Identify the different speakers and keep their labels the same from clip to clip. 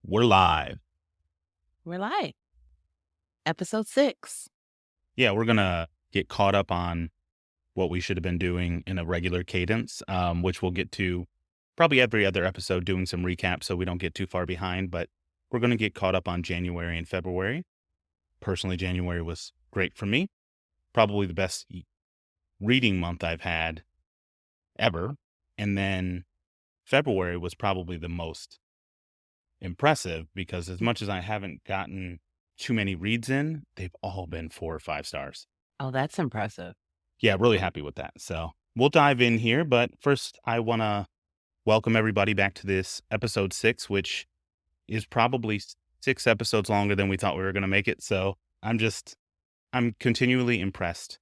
Speaker 1: We're live.
Speaker 2: We're live. Episode 6.
Speaker 1: Yeah, we're going to get caught up on what we should have been doing in a regular cadence, which we'll get to probably every other episode doing some recaps so we don't get too far behind. But we're going to get caught up on January and February. Personally, January was great for me. Probably the best reading month I've had ever. And then February was probably the most impressive because as much as I haven't gotten too many reads in, they've all been 4 or 5 stars.
Speaker 2: Oh, that's impressive.
Speaker 1: Yeah, really happy with that. So we'll dive in here, but first I want to welcome everybody back to this episode 6, which is probably 6 episodes longer than we thought we were going to make it. So I'm continually impressed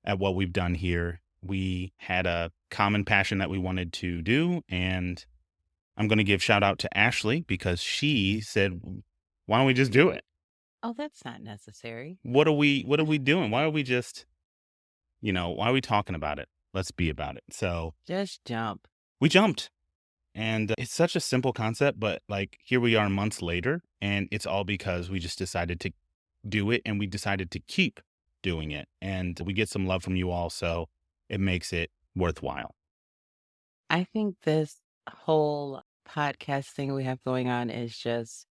Speaker 1: at what we've done here. We had a common passion that we wanted to do, and I'm going to give shout out to Ashley because she said, why don't we just do it?
Speaker 2: Oh, that's not necessary.
Speaker 1: What are we doing? Why are we just, why are we talking about it? Let's be about it. So
Speaker 2: Just jump.
Speaker 1: we jumped, and it's such a simple concept, but like here we are months later, and it's all because we just decided to do it, and we decided to keep doing it, and we get some love from you all. So it makes it worthwhile.
Speaker 2: I think this whole podcast thing we have going on is just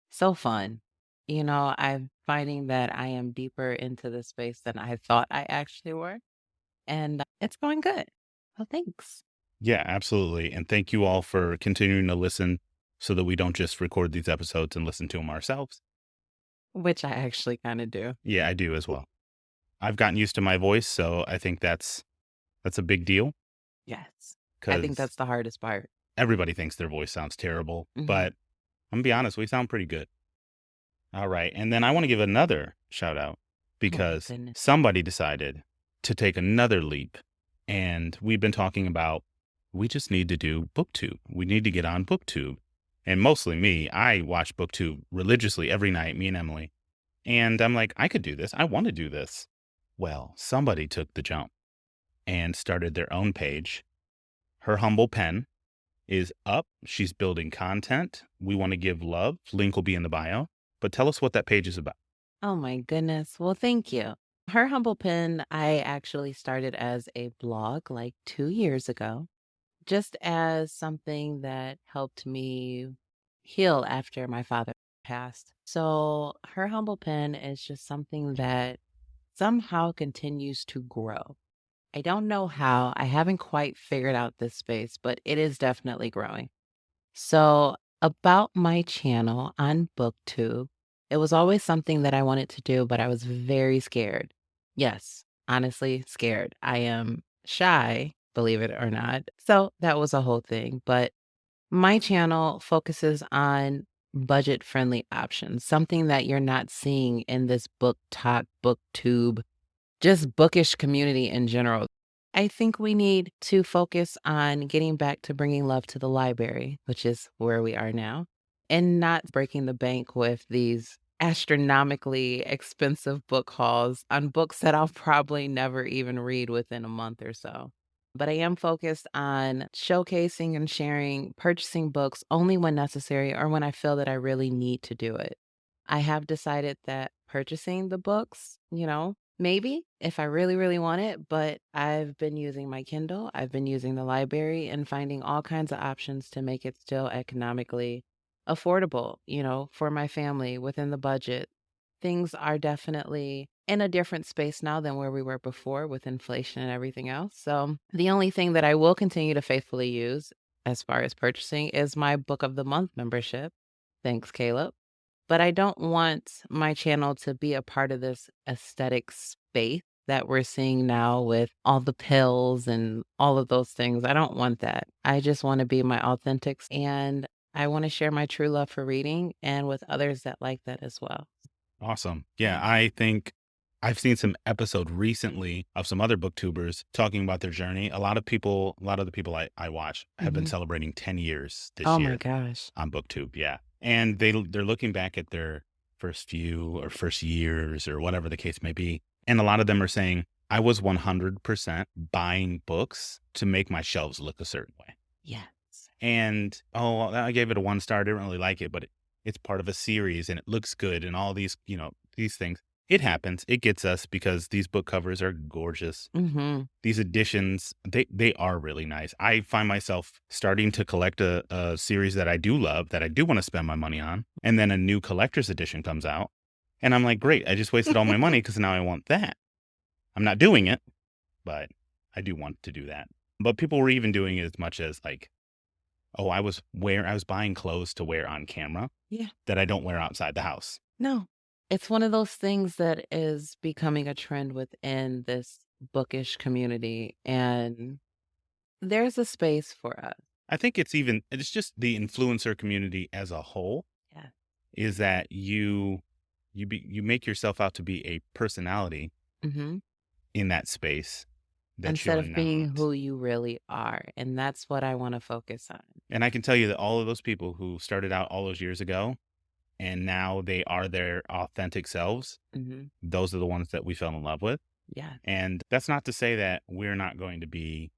Speaker 2: so fun. I'm finding that I am deeper into the space than I thought I actually were, and it's going good. Well, thanks.
Speaker 1: Yeah, absolutely. And thank you all for continuing to listen so that we don't just record these episodes and listen to them ourselves.
Speaker 2: Which I actually kind of do.
Speaker 1: Yeah, I do as well. I've gotten used to my voice, so I think that's a big deal
Speaker 2: Yes. I think
Speaker 1: because
Speaker 2: that's the hardest part.
Speaker 1: everybody thinks their voice sounds terrible,
Speaker 2: Mhm.
Speaker 1: but I'm gonna be honest, we sound pretty good. All right. And then I want to give another shout out
Speaker 2: Oh, my
Speaker 1: because
Speaker 2: goodness.
Speaker 1: somebody decided to take another leap. And we've been talking about we just need to do BookTube. We need to get on BookTube. And mostly me, I watch BookTube religiously every night, me and Emily. And I'm like, I could do this. I want to do this. Well, somebody took the jump and started their own page. Her humble pen is up. She's building content. We want to give love. Link will be in the bio. But tell us what that page is about.
Speaker 2: Oh my goodness. Well, thank you. Her Humble Pen, I actually started as a blog like 2 years ago, just as something that helped me heal after my father passed. So, Her Humble Pen is just something that somehow continues to grow. I don't know how, I haven't quite figured out this space, but it is definitely growing. So, about my channel on BookTube, it was always something that I wanted to do, but I was very scared. Yes, honestly, scared. I am shy, believe it or not. So, that was a whole thing. But my channel focuses on budget friendly options, something that you're not seeing in this book talk, BookTube, just bookish community in general. I think we need to focus on getting back to bringing love to the library, which is where we are now, and not breaking the bank with these astronomically expensive book hauls on books that I'll probably never even read within a month or so. But I am focused on showcasing and sharing, purchasing books only when necessary or when I feel that I really need to do it. I have decided that purchasing the books, maybe if I really, really want it, but I've been using my Kindle, I've been using the library and finding all kinds of options to make it still economically affordable, for my family within the budget. Things are definitely in a different space now than where we were before with inflation and everything else. So, the only thing that I will continue to faithfully use as far as purchasing is my Book of the Month membership. Thanks, Caleb. But I don't want my channel to be a part of this aesthetic space that we're seeing now with all the pills and all of those things. I don't want that. I just want to be my authentic and I want to share my true love for reading and with others that like that as well.
Speaker 1: Awesome. Yeah, I think I've seen some episode recently of some other booktubers talking about their journey. A lot of the people I watch have been
Speaker 2: Mhm.
Speaker 1: celebrating 10 years this
Speaker 2: Oh my
Speaker 1: year
Speaker 2: gosh.
Speaker 1: on BookTube. Yeah. And they're looking back at their first few or first years or whatever the case may be. And a lot of them are saying, I was 100% buying books to make my shelves look a certain way.
Speaker 2: Yes.
Speaker 1: And, oh, I gave it a 1 star. I didn't really like it, but it's part of a series and it looks good and all these, these things. It happens. It gets us because these book covers are gorgeous.
Speaker 2: Mhm.
Speaker 1: These editions, they are really nice. I find myself starting to collect a series that I do love, that I do want to spend my money on, and then a new collector's edition comes out, and I'm like, "Great, I just wasted all my money because now I want that." I'm not doing it, but I do want to do that. But people were even doing it as much as like, "Oh, I was buying clothes to wear on camera
Speaker 2: Yeah.
Speaker 1: that I don't wear outside the house."
Speaker 2: No. It's one of those things that is becoming a trend within this bookish community, and there's a space for us.
Speaker 1: I think it's just the influencer community as a whole
Speaker 2: Yeah.
Speaker 1: is that you make yourself out to be a personality
Speaker 2: Mhm.
Speaker 1: in that space that
Speaker 2: Instead
Speaker 1: you're
Speaker 2: of being
Speaker 1: not.
Speaker 2: who you really are, and that's what I wanna focus on.
Speaker 1: And I can tell you that all of those people who started out all those years ago and now they are their authentic selves,
Speaker 2: Mhm.
Speaker 1: those are the ones that we fell in love with.
Speaker 2: Yeah.
Speaker 1: And that's not to say that we're not going to be,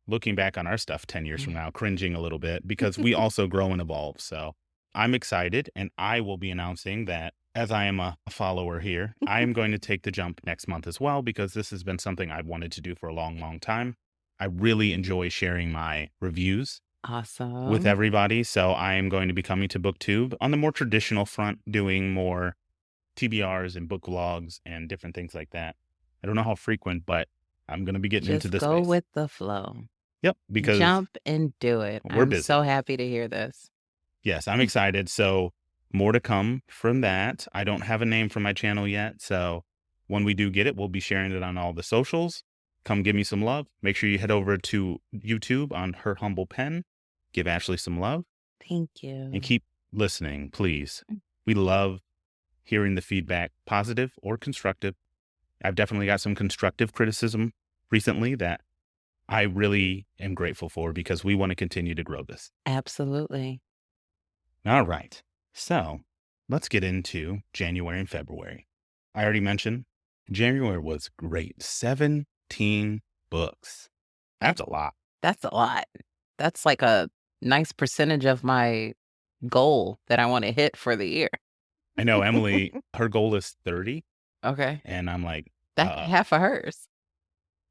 Speaker 1: looking back on our stuff 10 years from now, cringing a little bit because we also grow and evolve. So I'm excited and I will be announcing that as I am a follower here, I am going to take the jump next month as well because this has been something I've wanted to do for a long, long time. I really enjoy sharing my reviews with
Speaker 2: Awesome.
Speaker 1: everybody. So I am going to be coming to BookTube on the more traditional front, doing more TBRs and book vlogs and different things like that. I don't know how frequent, but I'm going to be getting into
Speaker 2: Just
Speaker 1: this
Speaker 2: go
Speaker 1: space.
Speaker 2: with the flow.
Speaker 1: Yep, because
Speaker 2: Jump and do it.
Speaker 1: we're
Speaker 2: I'm
Speaker 1: busy.
Speaker 2: so happy to hear this.
Speaker 1: Yes, I'm excited. So more to come from that. I don't have a name for my channel yet. So when we do get it, we'll be sharing it on all the socials. Come give me some love. Make sure you head over to YouTube on Her Humble Pen. Give Ashley some love
Speaker 2: Thank
Speaker 1: and
Speaker 2: you.
Speaker 1: keep listening, please. We love hearing the feedback, positive or constructive. I've definitely got some constructive criticism recently that I really am grateful for because we want to continue to grow this.
Speaker 2: Absolutely.
Speaker 1: All right. So let's get into January and February. I already mentioned January was great. 17 books.
Speaker 2: That
Speaker 1: That's a lot.
Speaker 2: that's a lot. That's like a nice percentage of my goal that I wanna hit for the year.
Speaker 1: I know Emily, her goal is 30.
Speaker 2: Okay.
Speaker 1: And I'm like,
Speaker 2: That's half of hers.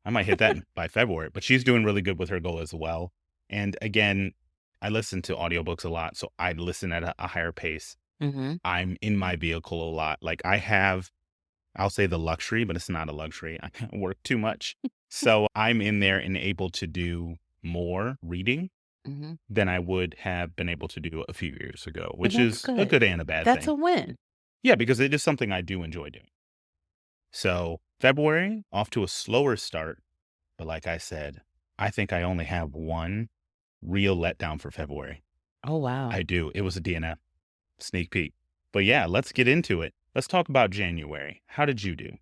Speaker 1: I might hit that by February, but she's doing really good with her goal as well. And again, I listen to audiobooks a lot, so I listen at a higher pace.
Speaker 2: Mhm.
Speaker 1: I'm in my vehicle a lot. Like I'll say the luxury, but it's not a luxury. I work too much. So I'm in there and able to do more reading
Speaker 2: Mhm.
Speaker 1: than I would have been able to do a few years ago,
Speaker 2: And
Speaker 1: which
Speaker 2: that's
Speaker 1: is a
Speaker 2: good.
Speaker 1: good and a bad
Speaker 2: That's
Speaker 1: thing.
Speaker 2: a win.
Speaker 1: Yeah, because it is something I do enjoy doing. So February, off to a slower start. But like I said, I think I only have one real letdown for February.
Speaker 2: Oh, wow.
Speaker 1: I do. It was a DNF sneak peek. But yeah, let's get into it. Let's talk about January. How did you do?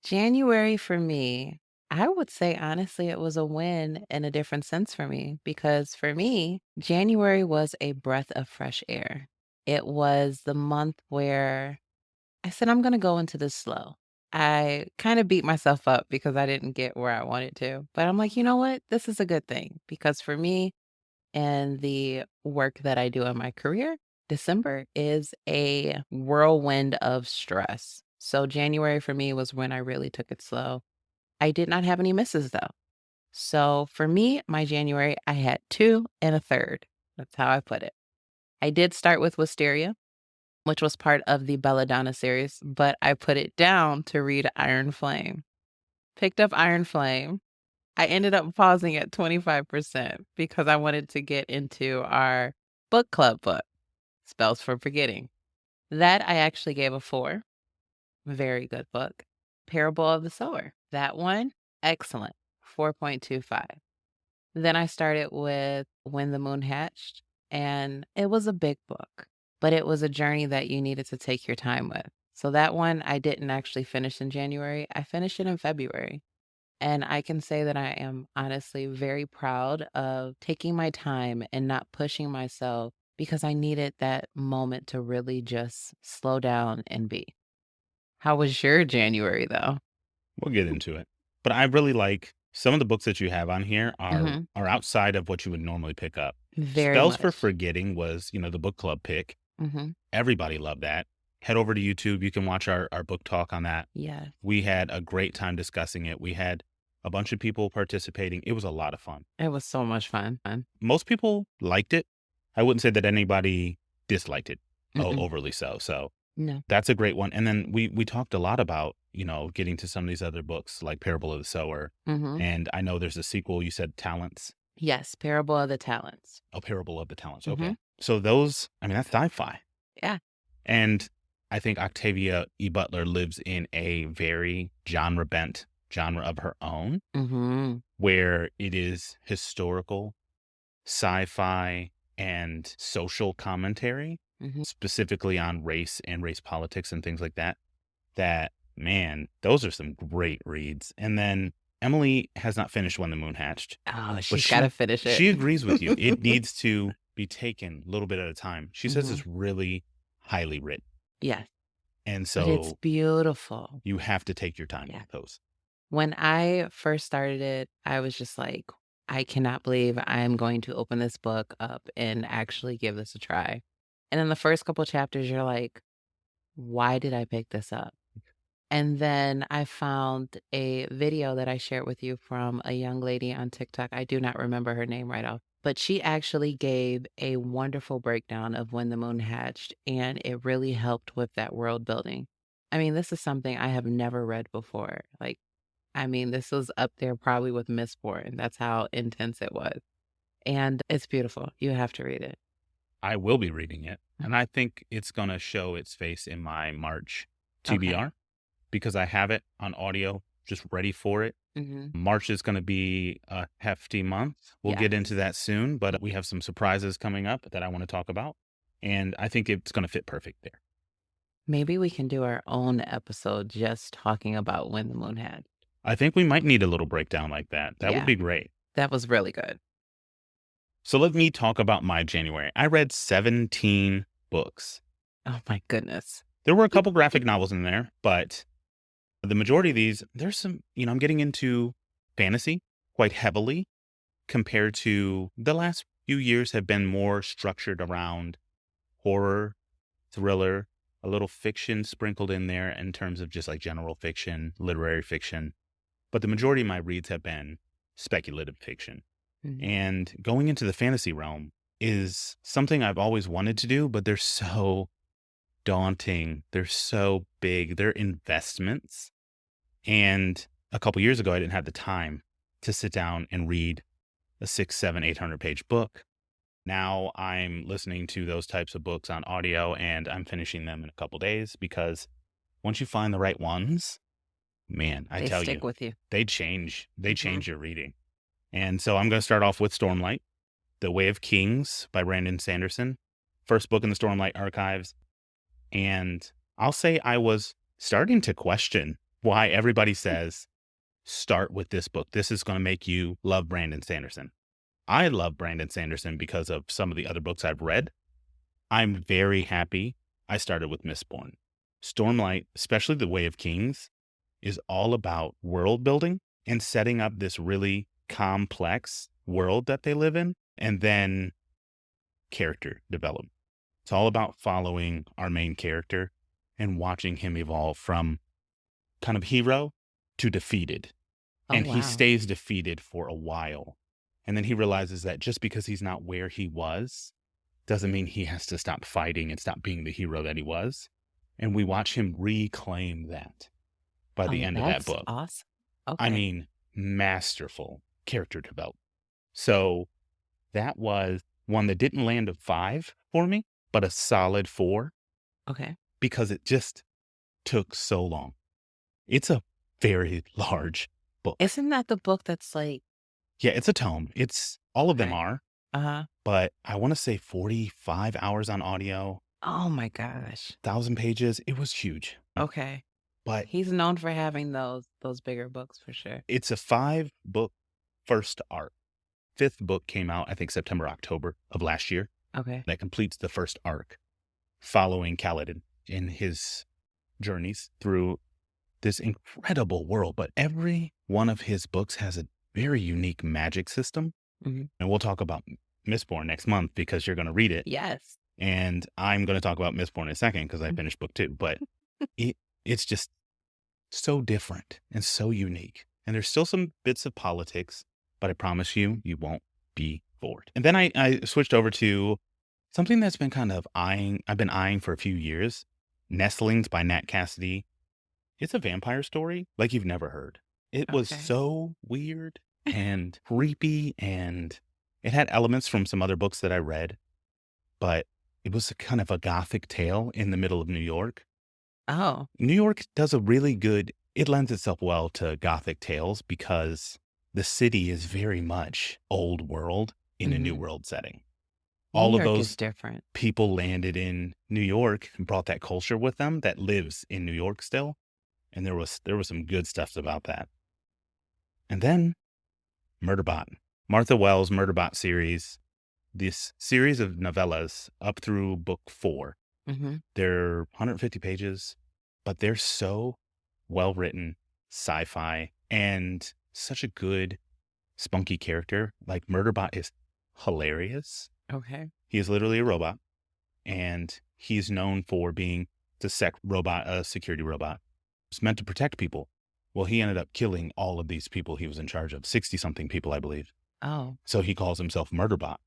Speaker 2: January for me, I would say honestly, it was a win in a different sense for me because for me, January was a breath of fresh air. It was the month where I said, I'm going to go into this slow. I kind of beat myself up because I didn't get where I wanted to. But I'm like, you know what? This is a good thing because for me and the work that I do in my career, December is a whirlwind of stress. So January for me was when I really took it slow. I did not have any misses though. So for me, my January, I had two and a third. That's how I put it. I did start with Wisteria, which was part of the Belladonna series, but I put it down to read Iron Flame. Picked up Iron Flame. I ended up pausing at 25% because I wanted to get into our book club book, Spells for Forgetting. That I actually gave a 4. Very good book. Parable of the Sower. That one, excellent. 4.25. Then I started with When the Moon Hatched, and it was a big book, but it was a journey that you needed to take your time with. So that one I didn't actually finish in January. I finished it in February. And I can say that I am honestly very proud of taking my time and not pushing myself because I needed that moment to really just slow down and be. How was your January though?
Speaker 1: We'll get into it. But I really like some of the books that you have on here
Speaker 2: Mhm.
Speaker 1: are outside of what you would normally pick up.
Speaker 2: Very
Speaker 1: Spells for
Speaker 2: much.
Speaker 1: Forgetting was, the book club pick.
Speaker 2: Mhm.
Speaker 1: Everybody loved that. Head over to YouTube. You can watch our book talk on that.
Speaker 2: Yes.
Speaker 1: We had a great time discussing it. We had a bunch of people participating. It was a lot of fun.
Speaker 2: It was so much fun.
Speaker 1: Most people liked it. I wouldn't say that anybody disliked it
Speaker 2: Mm-mm.
Speaker 1: overly so. So
Speaker 2: No.
Speaker 1: that's a great one. And then we talked a lot about, getting to some of these other books like Parable of the Sower.
Speaker 2: Mhm.
Speaker 1: And I know there's a sequel. You said Talents.
Speaker 2: Yes, Parable of the Talents.
Speaker 1: Oh, Parable of the Talents. Okay.
Speaker 2: Mhm.
Speaker 1: So those, that's sci-fi.
Speaker 2: Yeah.
Speaker 1: And I think Octavia E. Butler lives in a very genre bent genre of her own,
Speaker 2: Mhm.
Speaker 1: where it is historical, sci-fi, and social commentary,
Speaker 2: Mhm.
Speaker 1: specifically on race and race politics and things like that. That, man, those are some great reads. And then Emily has not finished When the Moon Hatched,
Speaker 2: Oh,
Speaker 1: but
Speaker 2: she's gotta
Speaker 1: she
Speaker 2: finish it.
Speaker 1: she agrees with you. It needs to be taken a little bit at a time. She says
Speaker 2: Mhm.
Speaker 1: it's really highly written.
Speaker 2: Yes,
Speaker 1: And
Speaker 2: but it's
Speaker 1: so
Speaker 2: beautiful.
Speaker 1: you have to take your time
Speaker 2: Yeah.
Speaker 1: with those.
Speaker 2: When I first started it, I was just like, "I cannot believe I'm going to open this book up and actually give this a try." And in the first couple chapters, you're like, "Why did I pick this up?" And then I found a video that I shared with you from a young lady on TikTok. I do not remember her name right off, but she actually gave a wonderful breakdown of When the Moon Hatched, and it really helped with that world building. I mean, this is something I have never read before. Like, I mean, this was up there probably with Mistborn. That's how intense it was. And it's beautiful. You have to read it.
Speaker 1: I will be reading it, and I think it's going to show its face in my March
Speaker 2: Okay.
Speaker 1: TBR because I have it on audio just ready for it.
Speaker 2: Mhm.
Speaker 1: March is going to be a hefty month. We'll get into
Speaker 2: Yes.
Speaker 1: that soon, but we have some surprises coming up that I want to talk about, and I think it's going to fit perfect there.
Speaker 2: Maybe we can do our own episode just talking about When the Moon Had.
Speaker 1: I think we might need a little breakdown like that. That would
Speaker 2: Yeah,
Speaker 1: be great.
Speaker 2: that was really good.
Speaker 1: So let me talk about my January. I read 17 books.
Speaker 2: Oh my goodness.
Speaker 1: There were a couple graphic novels in there, but the majority of these, there's some, I'm getting into fantasy quite heavily compared to the last few years have been more structured around horror, thriller, a little fiction sprinkled in there in terms of just like general fiction, literary fiction. But the majority of my reads have been speculative fiction.
Speaker 2: Mhm.
Speaker 1: And going into the fantasy realm is something I've always wanted to do, but they're so daunting. They're so big. They're investments. And a couple years ago, I didn't have the time to sit down and read a 6, 7, 800-page book. Now I'm listening to those types of books on audio and I'm finishing them in a couple days because once you find the right ones, man, I
Speaker 2: They
Speaker 1: tell you,
Speaker 2: stick with you.
Speaker 1: they
Speaker 2: Mhm.
Speaker 1: change your reading. And so I'm going to start off with Stormlight, The Way of Kings by Brandon Sanderson, first book in the Stormlight archives. And I'll say I was starting to question why everybody says, start with this book. This is going to make you love Brandon Sanderson. I love Brandon Sanderson because of some of the other books I've read. I'm very happy I started with Mistborn. Stormlight, especially The Way of Kings, is all about world building and setting up this really complex world that they live in, and then character development. It's all about following our main character and watching him evolve from kind of hero to defeated.
Speaker 2: Oh,
Speaker 1: And he
Speaker 2: wow.
Speaker 1: stays defeated for a while. And then he realizes that just because he's not where he was doesn't mean he has to stop fighting and stop being the hero that he was. And we watch him reclaim that by the
Speaker 2: Oh,
Speaker 1: end of that
Speaker 2: that's
Speaker 1: book.
Speaker 2: awesome.
Speaker 1: I
Speaker 2: Okay.
Speaker 1: mean, masterful character development. So that was one that didn't land a 5 for me, but a solid 4
Speaker 2: Okay.
Speaker 1: because it just took so long. It's a very large book.
Speaker 2: Isn't that the book that's like
Speaker 1: Yeah, it's a tome. It's all of them
Speaker 2: okay.
Speaker 1: are,
Speaker 2: Uh-huh.
Speaker 1: but I want to say 45 hours on audio,
Speaker 2: Oh my gosh.
Speaker 1: 1,000 pages. It was huge.
Speaker 2: Okay.
Speaker 1: But
Speaker 2: He's known for having those bigger books for sure.
Speaker 1: it's a 5-book first arc. 5th book came out, I think September, October of last year.
Speaker 2: Okay.
Speaker 1: That completes the first arc following Kaladin in his journeys through this incredible world. But every one of his books has a very unique magic system.
Speaker 2: Mhm.
Speaker 1: And we'll talk about Mistborn next month because you're going to read it.
Speaker 2: Yes.
Speaker 1: And I'm going to talk about Mistborn in a second because I finished book 2, but it it's just so different and so unique. And there's still some bits of politics, but I promise you, you won't be bored. And then I switched over to something that's been I've been eyeing for a few years. Nestlings by Nat Cassidy. It's a vampire story like you've never heard. It was
Speaker 2: Okay.
Speaker 1: so weird and creepy, and it had elements from some other books that I read, but it was a kind of a gothic tale in the middle of New York.
Speaker 2: Oh.
Speaker 1: New York does a really good it lends itself well to gothic tales because the city is very much old world in a new
Speaker 2: Mhm.
Speaker 1: world setting.
Speaker 2: New
Speaker 1: All of
Speaker 2: York is
Speaker 1: those
Speaker 2: different.
Speaker 1: people landed in New York and brought that culture with them that lives in New York still, and there was some good stuff about that. And then Murderbot. Martha Wells' Murderbot series, this series of novellas up through book 4.
Speaker 2: Mhm.
Speaker 1: They're 150 pages, but they're so well written, sci-fi, and such a good, spunky character. Like Murderbot is hilarious.
Speaker 2: Okay.
Speaker 1: He is literally a robot, and he's known for being the security robot. It's meant to protect people. Well, he ended up killing all of these people he was in charge of, 60 something people, I believe.
Speaker 2: Oh.
Speaker 1: So he calls himself Murderbot.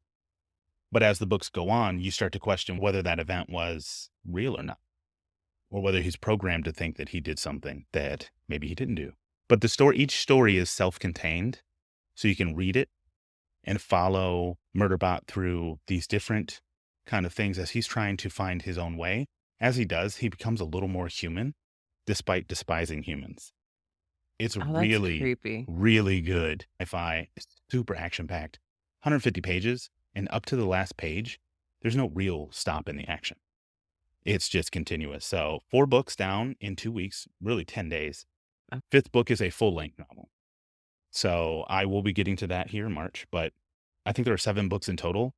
Speaker 1: But as the books go on, you start to question whether that event was real or not, or whether he's programmed to think that he did something that maybe he didn't do. But each story is self-contained, so you can read it and follow Murderbot through these different kind of things as he's trying to find his own way. As he does, he becomes a little more human, despite despising humans. It's
Speaker 2: Oh, that's
Speaker 1: really,
Speaker 2: creepy.
Speaker 1: really good sci-fi, super action-packed, 150 pages, and up to the last page, there's no real stop in the action. It's just continuous. So 4 books down in 2 weeks, really 10 days.
Speaker 2: Oh,
Speaker 1: 5th book is a full-length novel. So I will be getting to that here in March, but I think there are 7 books in total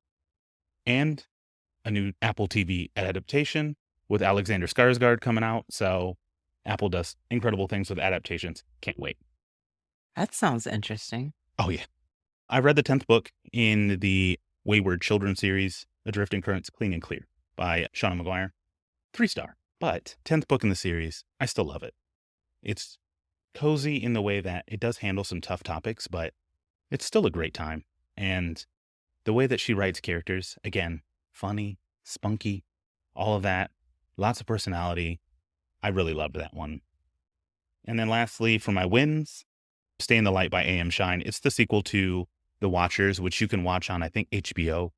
Speaker 1: and a new Apple TV adaptation with Alexander Skarsgård coming out. So Apple does incredible things with adaptations. Can't wait.
Speaker 2: that sounds interesting.
Speaker 1: Oh, yeah. I read the 10th book in the Wayward Children series, Adrift in Currents Clean and Clear by Shauna McGuire. 3-star. But 10th book in the series, I still love it. It's cozy in the way that it does handle some tough topics, but it's still a great time. And the way that she writes characters, again, funny, spunky, all of that, lots of personality. I really loved that one. And then lastly, for my wins, Stay in the Light by A.M. Shine. It's the sequel to The Watchers, which you can watch on, I think, HBO.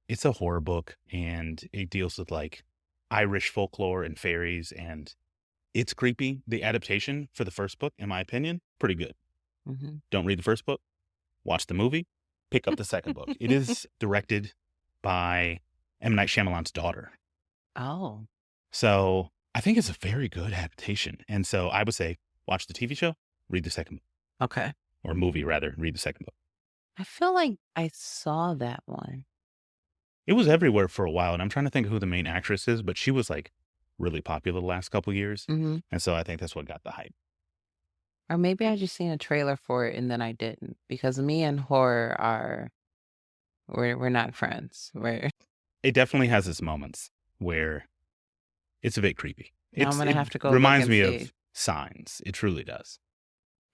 Speaker 1: It's a horror book, and it deals with like Irish folklore and fairies, and it's creepy. The adaptation for the first book, in my opinion, pretty good.
Speaker 2: Mhm.
Speaker 1: Don't read the first book, watch the movie, pick up the second book. It is directed by M. Night Shyamalan's daughter.
Speaker 2: Oh,
Speaker 1: So I think it's a very good adaptation. And so I would say watch the TV show, read the second book,
Speaker 2: okay.
Speaker 1: or movie rather, read the second book.
Speaker 2: I feel like I saw that one.
Speaker 1: It was everywhere for a while, and I'm trying to think of who the main actress is, but she was like really popular the last couple years.
Speaker 2: Mhm.
Speaker 1: And so I think that's what got the hype.
Speaker 2: Or maybe I just seen a trailer for it and then I didn't because me and horror are we're not friends. We're
Speaker 1: It definitely has its moments where it's a bit creepy.
Speaker 2: now I'm gonna
Speaker 1: It
Speaker 2: have to go look
Speaker 1: reminds
Speaker 2: and
Speaker 1: me
Speaker 2: see.
Speaker 1: of Signs. It truly does.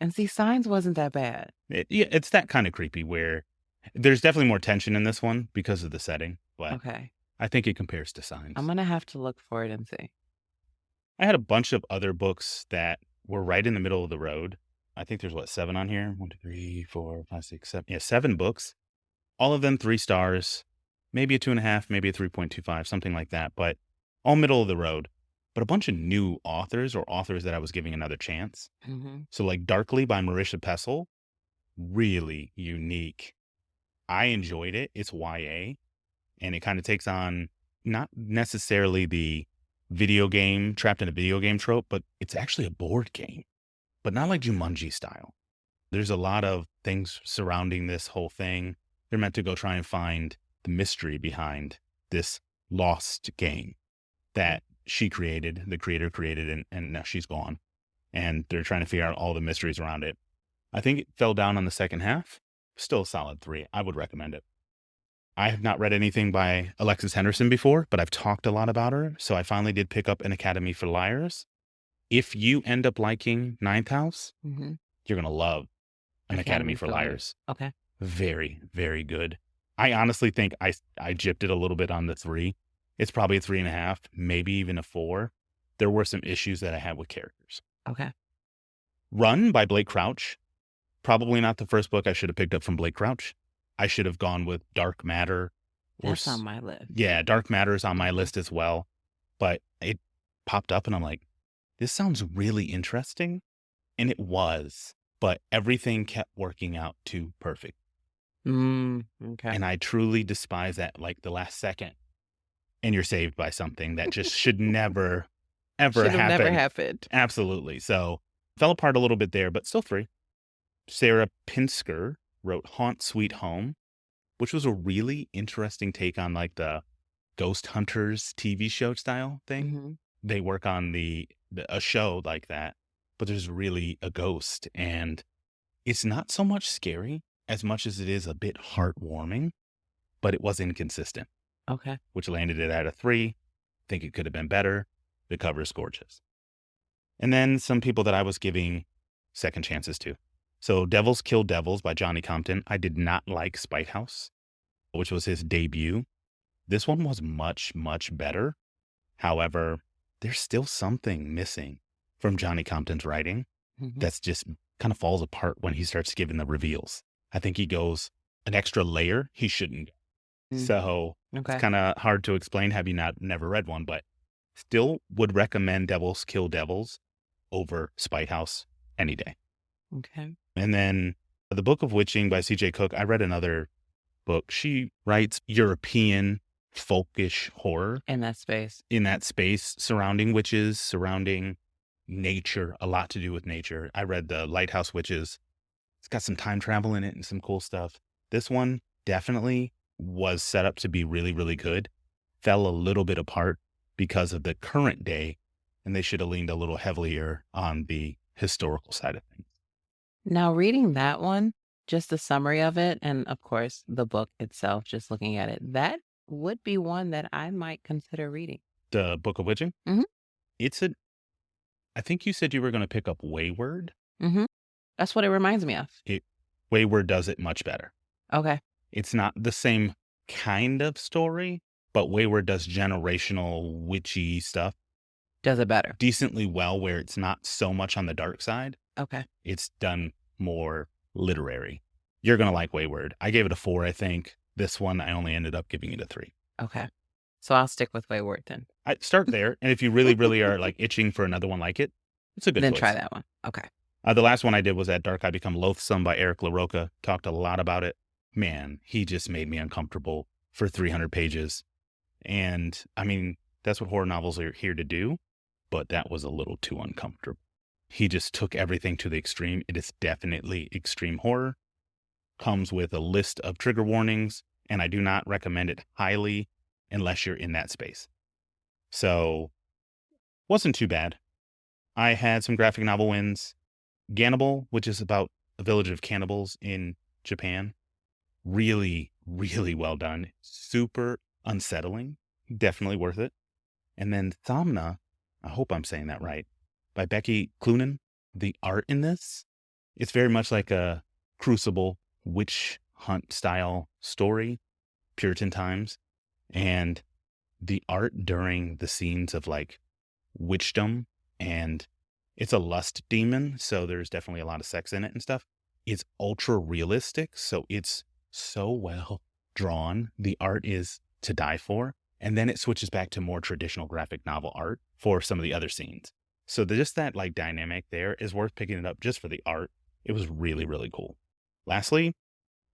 Speaker 2: And see, Signs wasn't that bad.
Speaker 1: Yeah, it's that kind of creepy where there's definitely more tension in this one because of the setting, but
Speaker 2: Okay.
Speaker 1: I think it compares to
Speaker 2: I'm
Speaker 1: Signs.
Speaker 2: gonna have to look for it and see.
Speaker 1: I had a bunch of other books that were right in the middle of the road. I think there's 7 on here? 1, 2, 3, 4, 5, 6, 7. Yeah, 7 books. All of them 3 stars, maybe a 2.5, maybe a 3.25, something like that, but all middle of the road. But a bunch of new authors or authors that I was giving another chance.
Speaker 2: Mhm.
Speaker 1: So like Darkly by Marisha Pessel, really unique. I enjoyed it. It's YA, and it kind of takes on not necessarily the video game, trapped in a video game trope, but it's actually a board game, but not like Jumanji style. There's a lot of things surrounding this whole thing. They're meant to go try and find the mystery behind this lost game that she created, the creator created, and now she's gone. And they're trying to figure out all the mysteries around it. I think it fell down on the second half. Still a solid 3. I would recommend it. I have not read anything by Alexis Henderson before, but I've talked a lot about her. So I finally did pick up An Academy for Liars. If you end up liking Ninth House,
Speaker 2: Mhm.
Speaker 1: you're going to love An Academy
Speaker 2: Academy
Speaker 1: for
Speaker 2: for Liars.
Speaker 1: Liars.
Speaker 2: Okay.
Speaker 1: Very, very good. I honestly think I gypped it a little bit on the 3. It's probably a 3.5, maybe even a 4. There were some issues that I had with characters.
Speaker 2: Okay.
Speaker 1: Run by Blake Crouch. Probably not the first book I should have picked up from Blake Crouch. I should have gone with Dark Matter.
Speaker 2: That's on my list.
Speaker 1: Yeah, Dark Matter is on my
Speaker 2: Mhm.
Speaker 1: list as well. But it popped up and I'm like, this sounds really interesting. And it was. But everything kept working out too perfect.
Speaker 2: Okay.
Speaker 1: And I truly despise that, like the last second, and you're saved by something that just should never, ever
Speaker 2: Should have never
Speaker 1: happen.
Speaker 2: happened.
Speaker 1: Absolutely. So fell apart a little bit there, but still 3. Sarah Pinsker wrote Haunt Sweet Home, which was a really interesting take on like the Ghost Hunters TV show style thing.
Speaker 2: Mhm.
Speaker 1: They work on a show like that, but there's really a ghost, and it's not so much scary as much as it is a bit heartwarming, but it was inconsistent,
Speaker 2: Okay.
Speaker 1: which landed it at a 3. Think it could have been better. The cover is gorgeous. And then some people that I was giving second chances to. So Devils Kill Devils by Johnny Compton. I did not like Spite House, which was his debut. This one was much, much better. However, there's still something missing from Johnny Compton's writing
Speaker 2: Mhm.
Speaker 1: that's just kind of falls apart when he starts giving the reveals. I think he goes an extra layer he shouldn't.
Speaker 2: Mm.
Speaker 1: So it's
Speaker 2: Okay.
Speaker 1: kind of hard to explain. Have you never read one, but still would recommend Devils Kill Devils over Spite House any day.
Speaker 2: Okay.
Speaker 1: And then The Book of Witching by C.J. Cook. I read another book. She writes European folkish horror
Speaker 2: In that space.
Speaker 1: in that space surrounding witches, surrounding nature, a lot to do with nature. I read The Lighthouse Witches. It's got some time travel in it and some cool stuff. This one definitely was set up to be really, really good. Fell a little bit apart because of the current day, and they should have leaned a little heavier on the historical side of things.
Speaker 2: Now, reading that one, just the summary of it, and of course, the book itself, just looking at it, that would be one that I might consider reading.
Speaker 1: The Book of Witching.
Speaker 2: Mhm.
Speaker 1: It's I think you said you were going to pick up Wayward.
Speaker 2: Mhm. That's what it reminds me of.
Speaker 1: Wayward does it much better.
Speaker 2: Okay.
Speaker 1: It's not the same kind of story, but Wayward does generational witchy stuff
Speaker 2: Does it better.
Speaker 1: decently well, where it's not so much on the dark side.
Speaker 2: Okay.
Speaker 1: It's done more literary. You're going to like Wayward. I gave it a 4, I think. This one, I only ended up giving it a 3.
Speaker 2: Okay. So I'll stick with Wayward then.
Speaker 1: I start there, and if you really, really are like itching for another one like it, it's a good
Speaker 2: Then
Speaker 1: choice.
Speaker 2: try that one. Okay.
Speaker 1: The last one I did was At Dark I Become Loathsome by Eric LaRocca. Talked a lot about it. Man, he just made me uncomfortable for 300 pages. And I mean, that's what horror novels are here to do, but that was a little too uncomfortable. He just took everything to the extreme. It is definitely extreme horror. Comes with a list of trigger warnings, and I do not recommend it highly unless you're in that space. So, wasn't too bad. I had some graphic novel wins. Gannibal, which is about a village of cannibals in Japan. Really, really well done. Super unsettling. Definitely worth it. And then Thamna, I hope I'm saying that right, by Becky Cloonan. The art in this, it's very much like a Crucible witch hunt style story, Puritan times. And the art during the scenes of like witchdom, and it's a lust demon, so there's definitely a lot of sex in it and stuff. It's ultra realistic, so it's so well drawn. The art is to die for. And then it switches back to more traditional graphic novel art for some of the other scenes. So just that like dynamic there is worth picking it up just for the art. It was really, really cool. Lastly,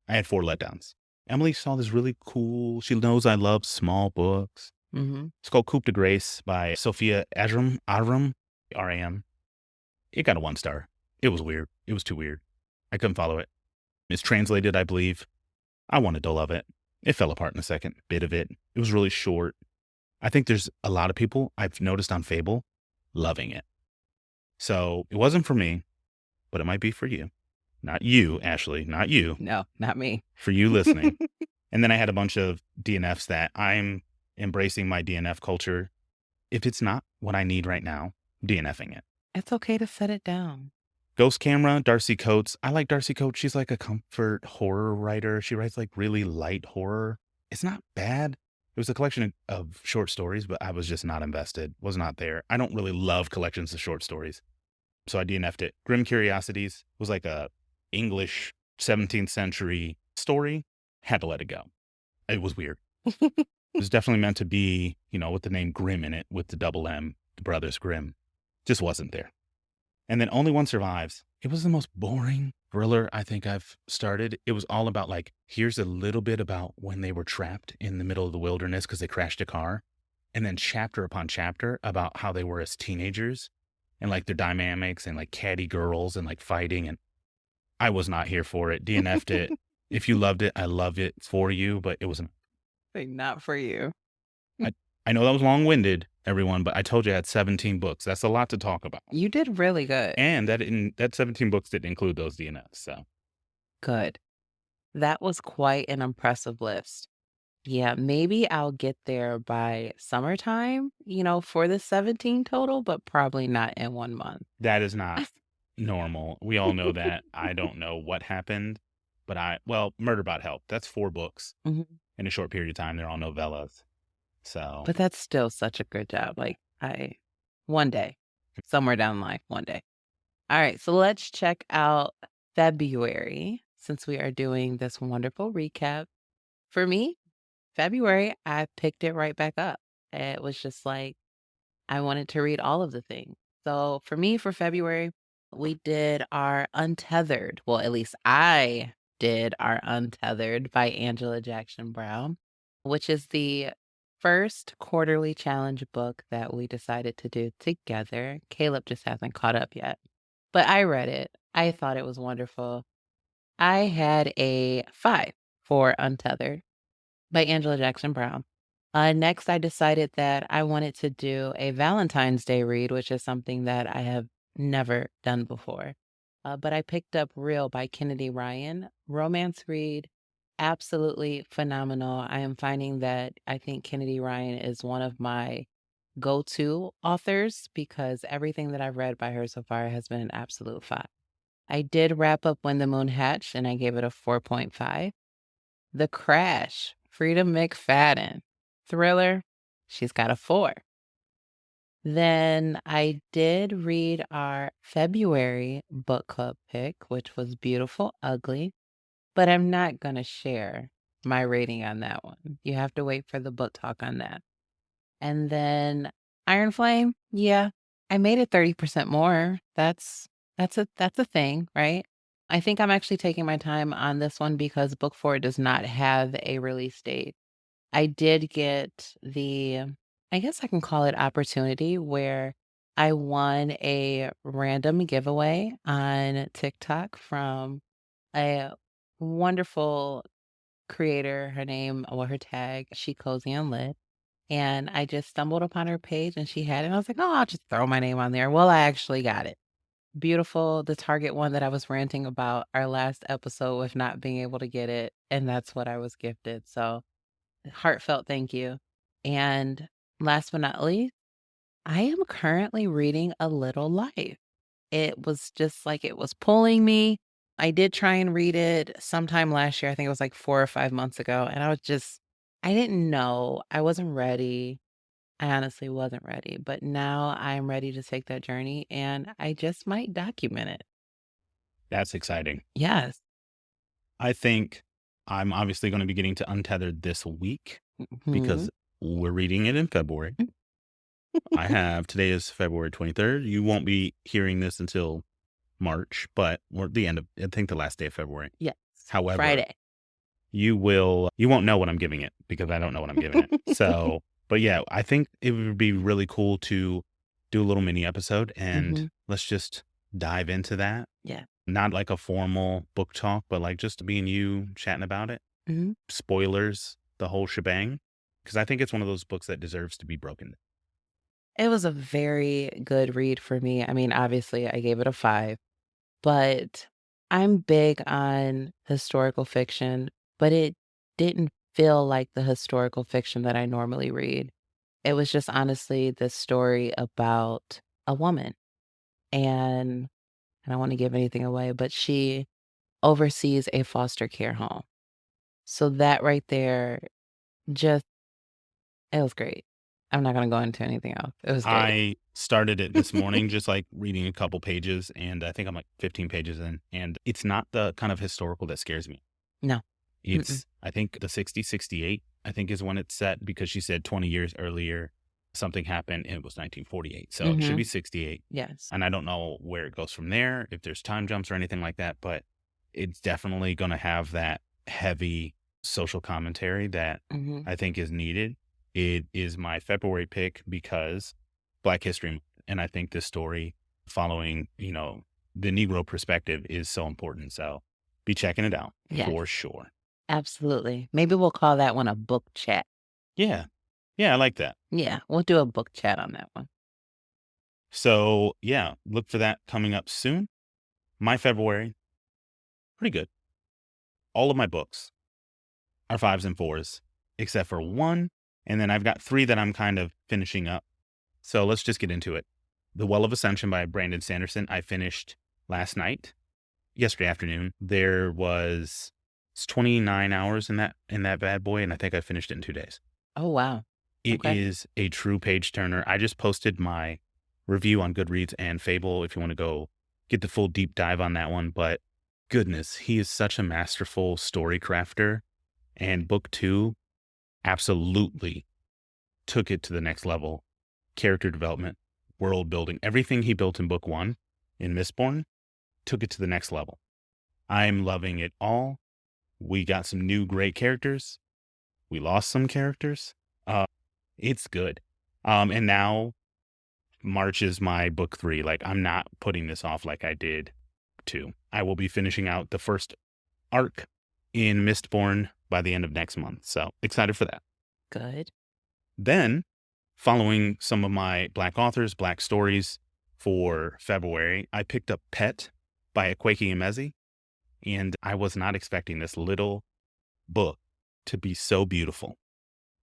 Speaker 1: I had 4 letdowns. Emily saw this really cool, she knows I love small books.
Speaker 2: Mm-hmm.
Speaker 1: It's called Coupe de Grace by Sophia Adram, R-A-M. It got a 1 star. It was weird. It was too weird. I couldn't follow it. It's translated, I believe. I wanted to love it. It fell apart in a second, bit of it. It was really short. I think there's a lot of people I've noticed on Fable loving it. So it wasn't for me, but it might be for you. Not you, Ashley, not you.
Speaker 2: No, not me.
Speaker 1: For you listening. And then I had a bunch of DNFs that I'm embracing my DNF culture. If it's not what I need right now, DNFing it.
Speaker 2: It's okay to set it down.
Speaker 1: Ghost Camera, Darcy Coates. I like Darcy Coates. She's like a comfort horror writer. She writes like really light horror. It's not bad. It was a collection of short stories, but I was just not invested, was not there. I don't really love collections of short stories. So I DNF'd it. Grim Curiosities was like a English 17th century story. Had to let it go. It was weird. It was definitely meant to be, with the name Grimm in it, with the double M, the brothers Grimm. Just wasn't there. And then Only One Survives. It was the most boring thriller I think I've started. It was all about like, here's a little bit about when they were trapped in the middle of the wilderness because they crashed a car. And then chapter upon chapter about how they were as teenagers and like their dynamics and like catty girls and like fighting. And I was not here for it. DNF'd it. If you loved it, I love it for you, but it wasn't.
Speaker 2: Like, not for you.
Speaker 1: I, I know that was long winded, everyone, but I told you I had 17 books. That's a lot to talk about.
Speaker 2: You did really good.
Speaker 1: And that 17 books didn't include those DNFs. So
Speaker 2: Good. That was quite an impressive list. Yeah, maybe I'll get there by summertime, for the 17 total, but probably not in 1 month.
Speaker 1: that is not normal. We all know that. I don't know what happened, but Murderbot helped. That's 4 books
Speaker 2: Mhm.
Speaker 1: in a short period of time. They're all novellas. So
Speaker 2: But that's still such a good job. Like, one day, somewhere down the line, one day. All right, so let's check out February since we are doing this wonderful recap. For me, February, I picked it right back up. It was just like I wanted to read all of the things. So for me, for February, we did our Untethered. Well, at least I did our Untethered by Angela Jackson Brown, which is the first quarterly challenge book that we decided to do together. Caleb just hasn't caught up yet, but I read it. I thought it was wonderful. I had a 5 for Untethered by Angela Jackson Brown. Next, I decided that I wanted to do a Valentine's Day read, which is something that I have never done before. But I picked up Real by Kennedy Ryan. Romance read, absolutely phenomenal. I am finding that I think Kennedy Ryan is one of my go to authors because everything that I've read by her so far has been an absolute 5. I did wrap up When the Moon Hatched and I gave it a 4.5. The Crash, Freedom McFadden. Thriller, she's got a 4. Then I did read our February book club pick, which was Beautiful Ugly, but I'm not going to share my rating on that one. You have to wait for the book talk on that. And then Iron Flame, yeah, I made it 30% more. That's a thing, right? I think I'm actually taking my time on this one because book 4 does not have a release date. I did get I guess I can call it opportunity where I won a random giveaway on TikTok from a wonderful creator. Her tag, She Cozy and Lit. And I just stumbled upon her page and she had it. And I was like, oh, I'll just throw my name on there. Well, I actually got it. Beautiful. The Target one that I was ranting about our last episode with not being able to get it. And that's what I was gifted. So heartfelt thank you. And last but not least, I am currently reading A Little Life. It was just like it was pulling me. I did try and read it sometime last year. I think it was like 4 or 5 months ago. And I didn't know. I wasn't ready. I honestly wasn't ready. But now I'm ready to take that journey and I just might document it.
Speaker 1: that's exciting.
Speaker 2: Yes.
Speaker 1: I think I'm obviously going to be getting to Untethered this week
Speaker 2: Mhm.
Speaker 1: because we're reading it in February. Today is February 23rd. You won't be hearing this until March, but we're at the end of, I think the last day of February.
Speaker 2: Yes.
Speaker 1: However,
Speaker 2: Friday.
Speaker 1: you won't know what I'm giving it because I don't know what I'm giving it. So, but yeah, I think it would be really cool to do a little mini episode and
Speaker 2: Mhm.
Speaker 1: let's just dive into that.
Speaker 2: Yeah.
Speaker 1: Not like a formal book talk, but like just me and you chatting about it.
Speaker 2: Mhm.
Speaker 1: Spoilers, the whole shebang. Because I think it's one of those books that deserves to be broken.
Speaker 2: It was a very good read for me. I mean, obviously, I gave it a 5, but I'm big on historical fiction, but it didn't feel like the historical fiction that I normally read. It was just honestly this story about a woman, and I don't wanna give anything away, but she oversees a foster care home. So that right there, just it was great. I'm not gonna go into anything else. It was great.
Speaker 1: I started it this morning, just like reading a couple pages, and I think I'm like 15 pages in. And it's not the kind of historical that scares me.
Speaker 2: No. Mm-mm.
Speaker 1: I think the 68, I think is when it's set because she said 20 years earlier something happened and it was 1948. So it should be
Speaker 2: Mhm.
Speaker 1: 68.
Speaker 2: Yes.
Speaker 1: And I don't know where it goes from there, if there's time jumps or anything like that, but it's definitely going to have that heavy social commentary that
Speaker 2: Mhm.
Speaker 1: I think is needed. It is my February pick because Black History Month, and I think this story following, the Negro perspective is so important. So be checking it out
Speaker 2: Yes.
Speaker 1: for sure.
Speaker 2: Absolutely. Maybe we'll call that one a book chat.
Speaker 1: Yeah. Yeah, I like that.
Speaker 2: Yeah, we'll do a book chat on that one.
Speaker 1: So, yeah, look for that coming up soon. My February, pretty good. All of my books are fives and fours, except for one. And then I've got three that I'm kind of finishing up. So let's just get into it. The Well of Ascension by Brandon Sanderson, I finished last night, yesterday afternoon. There was it's 29 hours in that bad boy, and I think I finished it in 2 days.
Speaker 2: Oh, wow.
Speaker 1: It
Speaker 2: Okay.
Speaker 1: is a true page turner. I just posted my review on Goodreads and Fable if you want to go get the full deep dive on that one. But goodness, he is such a masterful story crafter. And book two absolutely took it to the next level. Character development, world building, everything he built in book one in Mistborn took it to the next level. I'm loving it all. We got some new great characters. We lost some characters. It's good. And now March is my book three. Like, I'm not putting this off like I did two. I will be finishing out the first arc in Mistborn by the end of next month. So excited for that.
Speaker 2: Good.
Speaker 1: Then, following some of my Black authors, Black stories for February, I picked up Pet by Akwaeke Emezi, and I was not expecting this little book to be so beautiful.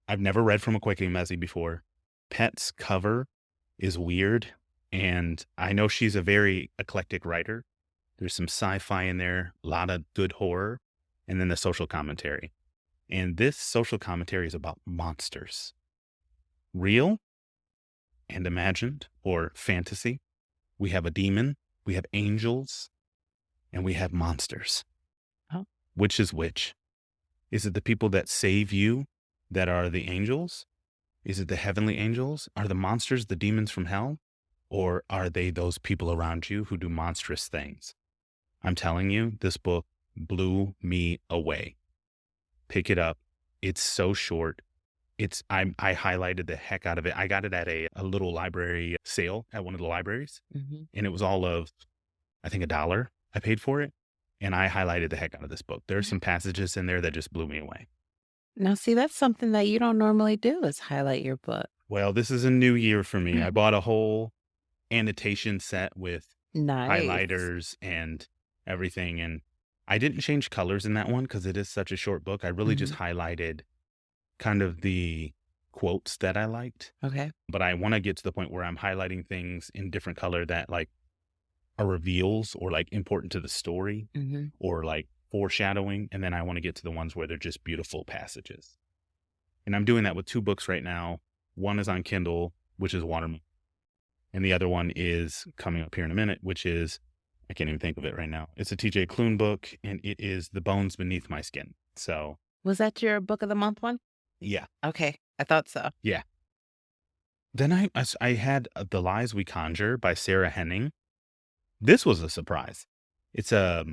Speaker 1: I've never read from Akwaeke Emezi before. Pet's cover is weird, and I know she's a very eclectic writer. There's some sci-fi in there, a lot of good horror, and then the social commentary. And this social commentary is about monsters. Real and imagined or fantasy. We have a demon, we have angels, and we have monsters.
Speaker 2: Oh.
Speaker 1: Which is which? Is it the people that save you that are the angels? Is it the heavenly angels? Are the monsters the demons from hell? Or are they those people around you who do monstrous things? I'm telling you, this book blew me away. Pick it up. It's so short. I highlighted the heck out of it. I got it at a little library sale at one of the libraries,
Speaker 2: Mhm.
Speaker 1: and it was all of, I think, $1 I paid for it. And I highlighted the heck out of this book. There are some passages in there that just blew me away.
Speaker 2: Now see, that's something that you don't normally do is highlight your book.
Speaker 1: Well, this is a new year for me. I bought a whole annotation set with
Speaker 2: Nice.
Speaker 1: highlighters and everything. And I didn't change colors in that one because it is such a short book. I really just
Speaker 2: Mhm.
Speaker 1: highlighted kind of the quotes that I liked.
Speaker 2: Okay.
Speaker 1: But I want to get to the point where I'm highlighting things in different color that like are reveals or like important to the story
Speaker 2: Mhm.
Speaker 1: or like foreshadowing. And then I want to get to the ones where they're just beautiful passages. And I'm doing that with two books right now. One is on Kindle, which is Watermelon. And the other one is coming up here in a minute, which is, I can't even think of it right now. It's a TJ Klune book, and it is The Bones Beneath My Skin. So,
Speaker 2: Was that your book of the month one?
Speaker 1: yeah,
Speaker 2: Okay, I thought so.
Speaker 1: yeah. Then I had The Lies We Conjure by Sarah Henning. This was a surprise. It's I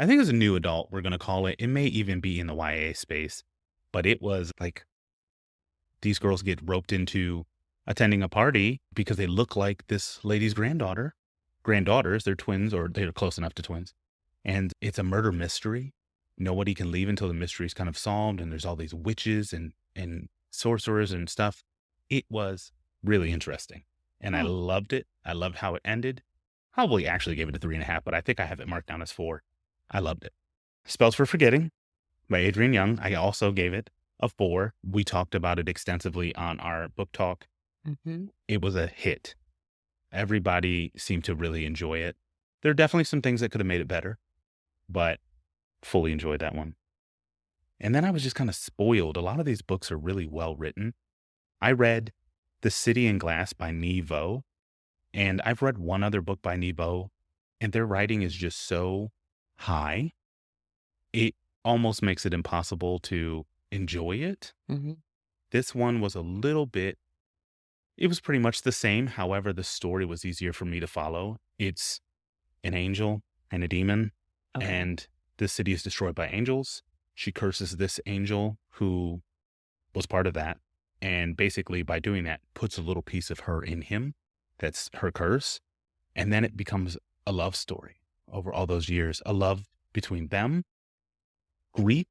Speaker 1: think it's a new adult, we're going to call it. It may even be in the YA space, but it was like these girls get roped into attending a party because they look like this lady's granddaughters. They're twins or they're close enough to twins. And it's a murder mystery. Nobody can leave until the mystery's kind of solved. And there's all these witches and sorcerers and stuff. It was really interesting. And I
Speaker 2: Oh,
Speaker 1: loved it. I loved how it ended. Probably actually gave it a 3.5, but I think I have it marked down as 4. I loved it. Spells for Forgetting by Adrienne Young. I also gave it a 4. We talked about it extensively on our book talk.
Speaker 2: Hmm.
Speaker 1: It was a hit. Everybody seemed to really enjoy it. There are definitely some things that could have made it better, but fully enjoyed that one. And then I was just kind of spoiled. A lot of these books are really well written. I read The City in Glass by Nevo, and I've read one other book by Nevo, and their writing is just so high. It almost makes it impossible to enjoy it.
Speaker 2: Hmm.
Speaker 1: This one was a little bit, it was pretty much the same. However, the story was easier for me to follow. It's an angel and a demon,
Speaker 2: Okay.
Speaker 1: and the city is destroyed by angels. She curses this angel who was part of that. And basically, by doing that, puts a little piece of her in him. That's her curse. And then it becomes a love story over all those years, a love between them, grief,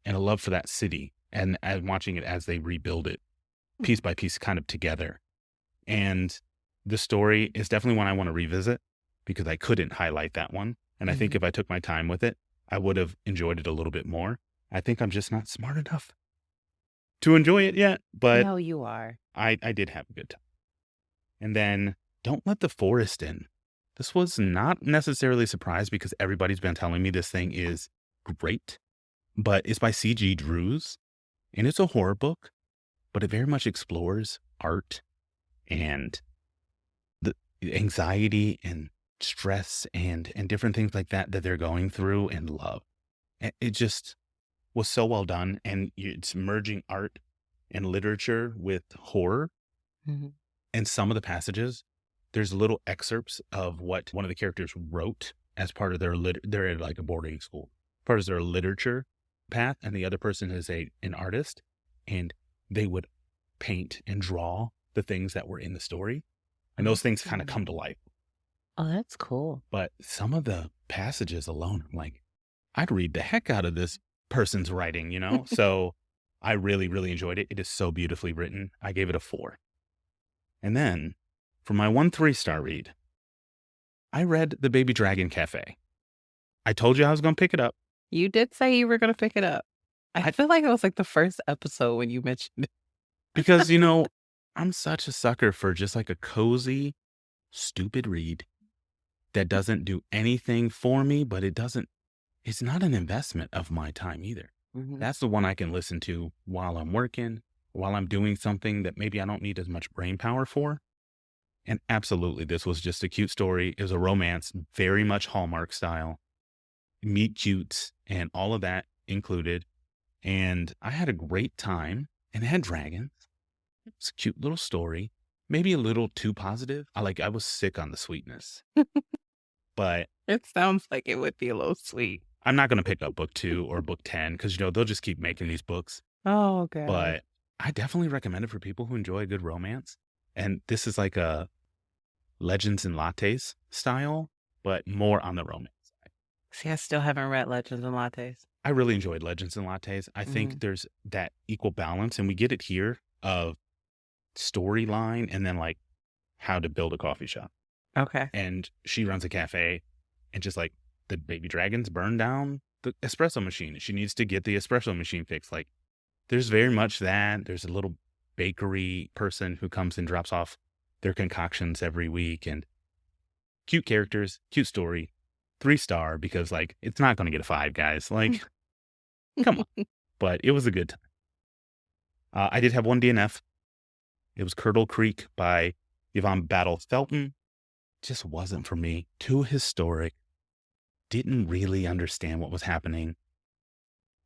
Speaker 1: and a love for that city. And watching it as they rebuild it piece by piece, kind of together. And the story is definitely one I want to revisit because I couldn't highlight that one. And I think
Speaker 2: Hmm.
Speaker 1: if I took my time with it, I would have enjoyed it a little bit more. I think I'm just not smart enough to enjoy it yet, but
Speaker 2: No, you are.
Speaker 1: I did have a good time. And then Don't Let the Forest In. This was not necessarily a surprise because everybody's been telling me this thing is great, but it's by C.G. Drews, and it's a horror book, but it very much explores art and the anxiety and stress and different things like that that they're going through and love. It just was so well done, and it's merging art and literature with horror.
Speaker 2: Hmm.
Speaker 1: And some of the passages, there's little excerpts of what one of the characters wrote as part of their they're at like a boarding school, part of their literature path, and the other person is an artist, and they would paint and draw the things that were in the story, and those things kind of
Speaker 2: Oh,
Speaker 1: come to life.
Speaker 2: oh, that's cool.
Speaker 1: But some of the passages alone, I'm like, I'd read the heck out of this person's writing, you know? So I really, really enjoyed it. It is so beautifully written. I gave it a 4. And then for my 1 3-star read, I read The Baby Dragon Cafe. I told you I was going to pick it up.
Speaker 2: You did say you were gonna pick it up. I
Speaker 1: I,
Speaker 2: feel like it was like the first episode when you mentioned it.
Speaker 1: because, I'm such a sucker for just like a cozy, stupid read that doesn't do anything for me, but it's not an investment of my time either.
Speaker 2: Mhm.
Speaker 1: That's the one I can listen to while I'm working, while I'm doing something that maybe I don't need as much brain power for. And absolutely, this was just a cute story. It was a romance, very much Hallmark style, meet cutes, and all of that included. And I had a great time, and it had dragons. It's a cute little story, maybe a little too positive. I was sick on the sweetness, but
Speaker 2: It sounds like it would be a little sweet.
Speaker 1: I'm not going to pick up book 2 or book 10 because, they'll just keep making these books.
Speaker 2: Oh god.
Speaker 1: But I definitely recommend it for people who enjoy a good romance. And this is like a Legends and Lattes style, but more on the romance side.
Speaker 2: See, I still haven't read Legends and Lattes.
Speaker 1: I really enjoyed Legends and Lattes. I think
Speaker 2: Mhm.
Speaker 1: there's that equal balance, and we get it here of storyline and then like how to build a coffee shop.
Speaker 2: Okay.
Speaker 1: And she runs a cafe, and just like the baby dragons burn down the espresso machine. She needs to get the espresso machine fixed. Like there's very much that. There's a little bakery person who comes and drops off their concoctions every week, and cute characters, cute story, 3-star because like it's not going to get a 5, guys. Like, come on. But it was a good time. I did have one DNF. It was Curdle Creek by Yvonne Battle Felton. Just wasn't for me. Too historic. Didn't really understand what was happening.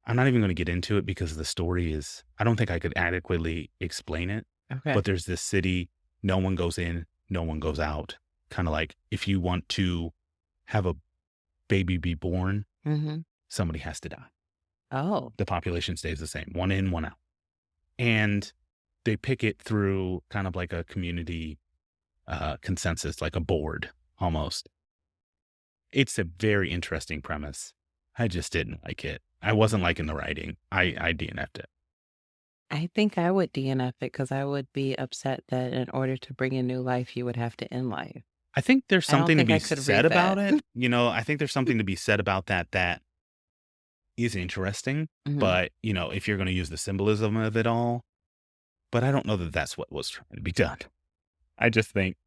Speaker 1: I'm not even going to get into it because the story is, I don't think I could adequately explain it.
Speaker 2: Okay.
Speaker 1: But there's this city, no one goes in, no one goes out. Kind of like if you want to have a baby be born,
Speaker 2: Mhm.
Speaker 1: somebody has to die.
Speaker 2: Oh.
Speaker 1: The population stays the same, one in, one out. And they pick it through kind of like a community consensus, like a board almost. It's a very interesting premise. I just didn't like it. I wasn't liking the writing. I DNF'd it.
Speaker 2: I think I would DNF it because I would be upset that in order to bring in new life, you would have to end life.
Speaker 1: I think there's
Speaker 2: I don't
Speaker 1: something to
Speaker 2: think
Speaker 1: be
Speaker 2: I could
Speaker 1: said
Speaker 2: read
Speaker 1: about
Speaker 2: that.
Speaker 1: it. I think there's something to be said about that is interesting,
Speaker 2: Mhm.
Speaker 1: but, if you're gonna use the symbolism of it all, but I don't know that that's what was trying to be done. I just think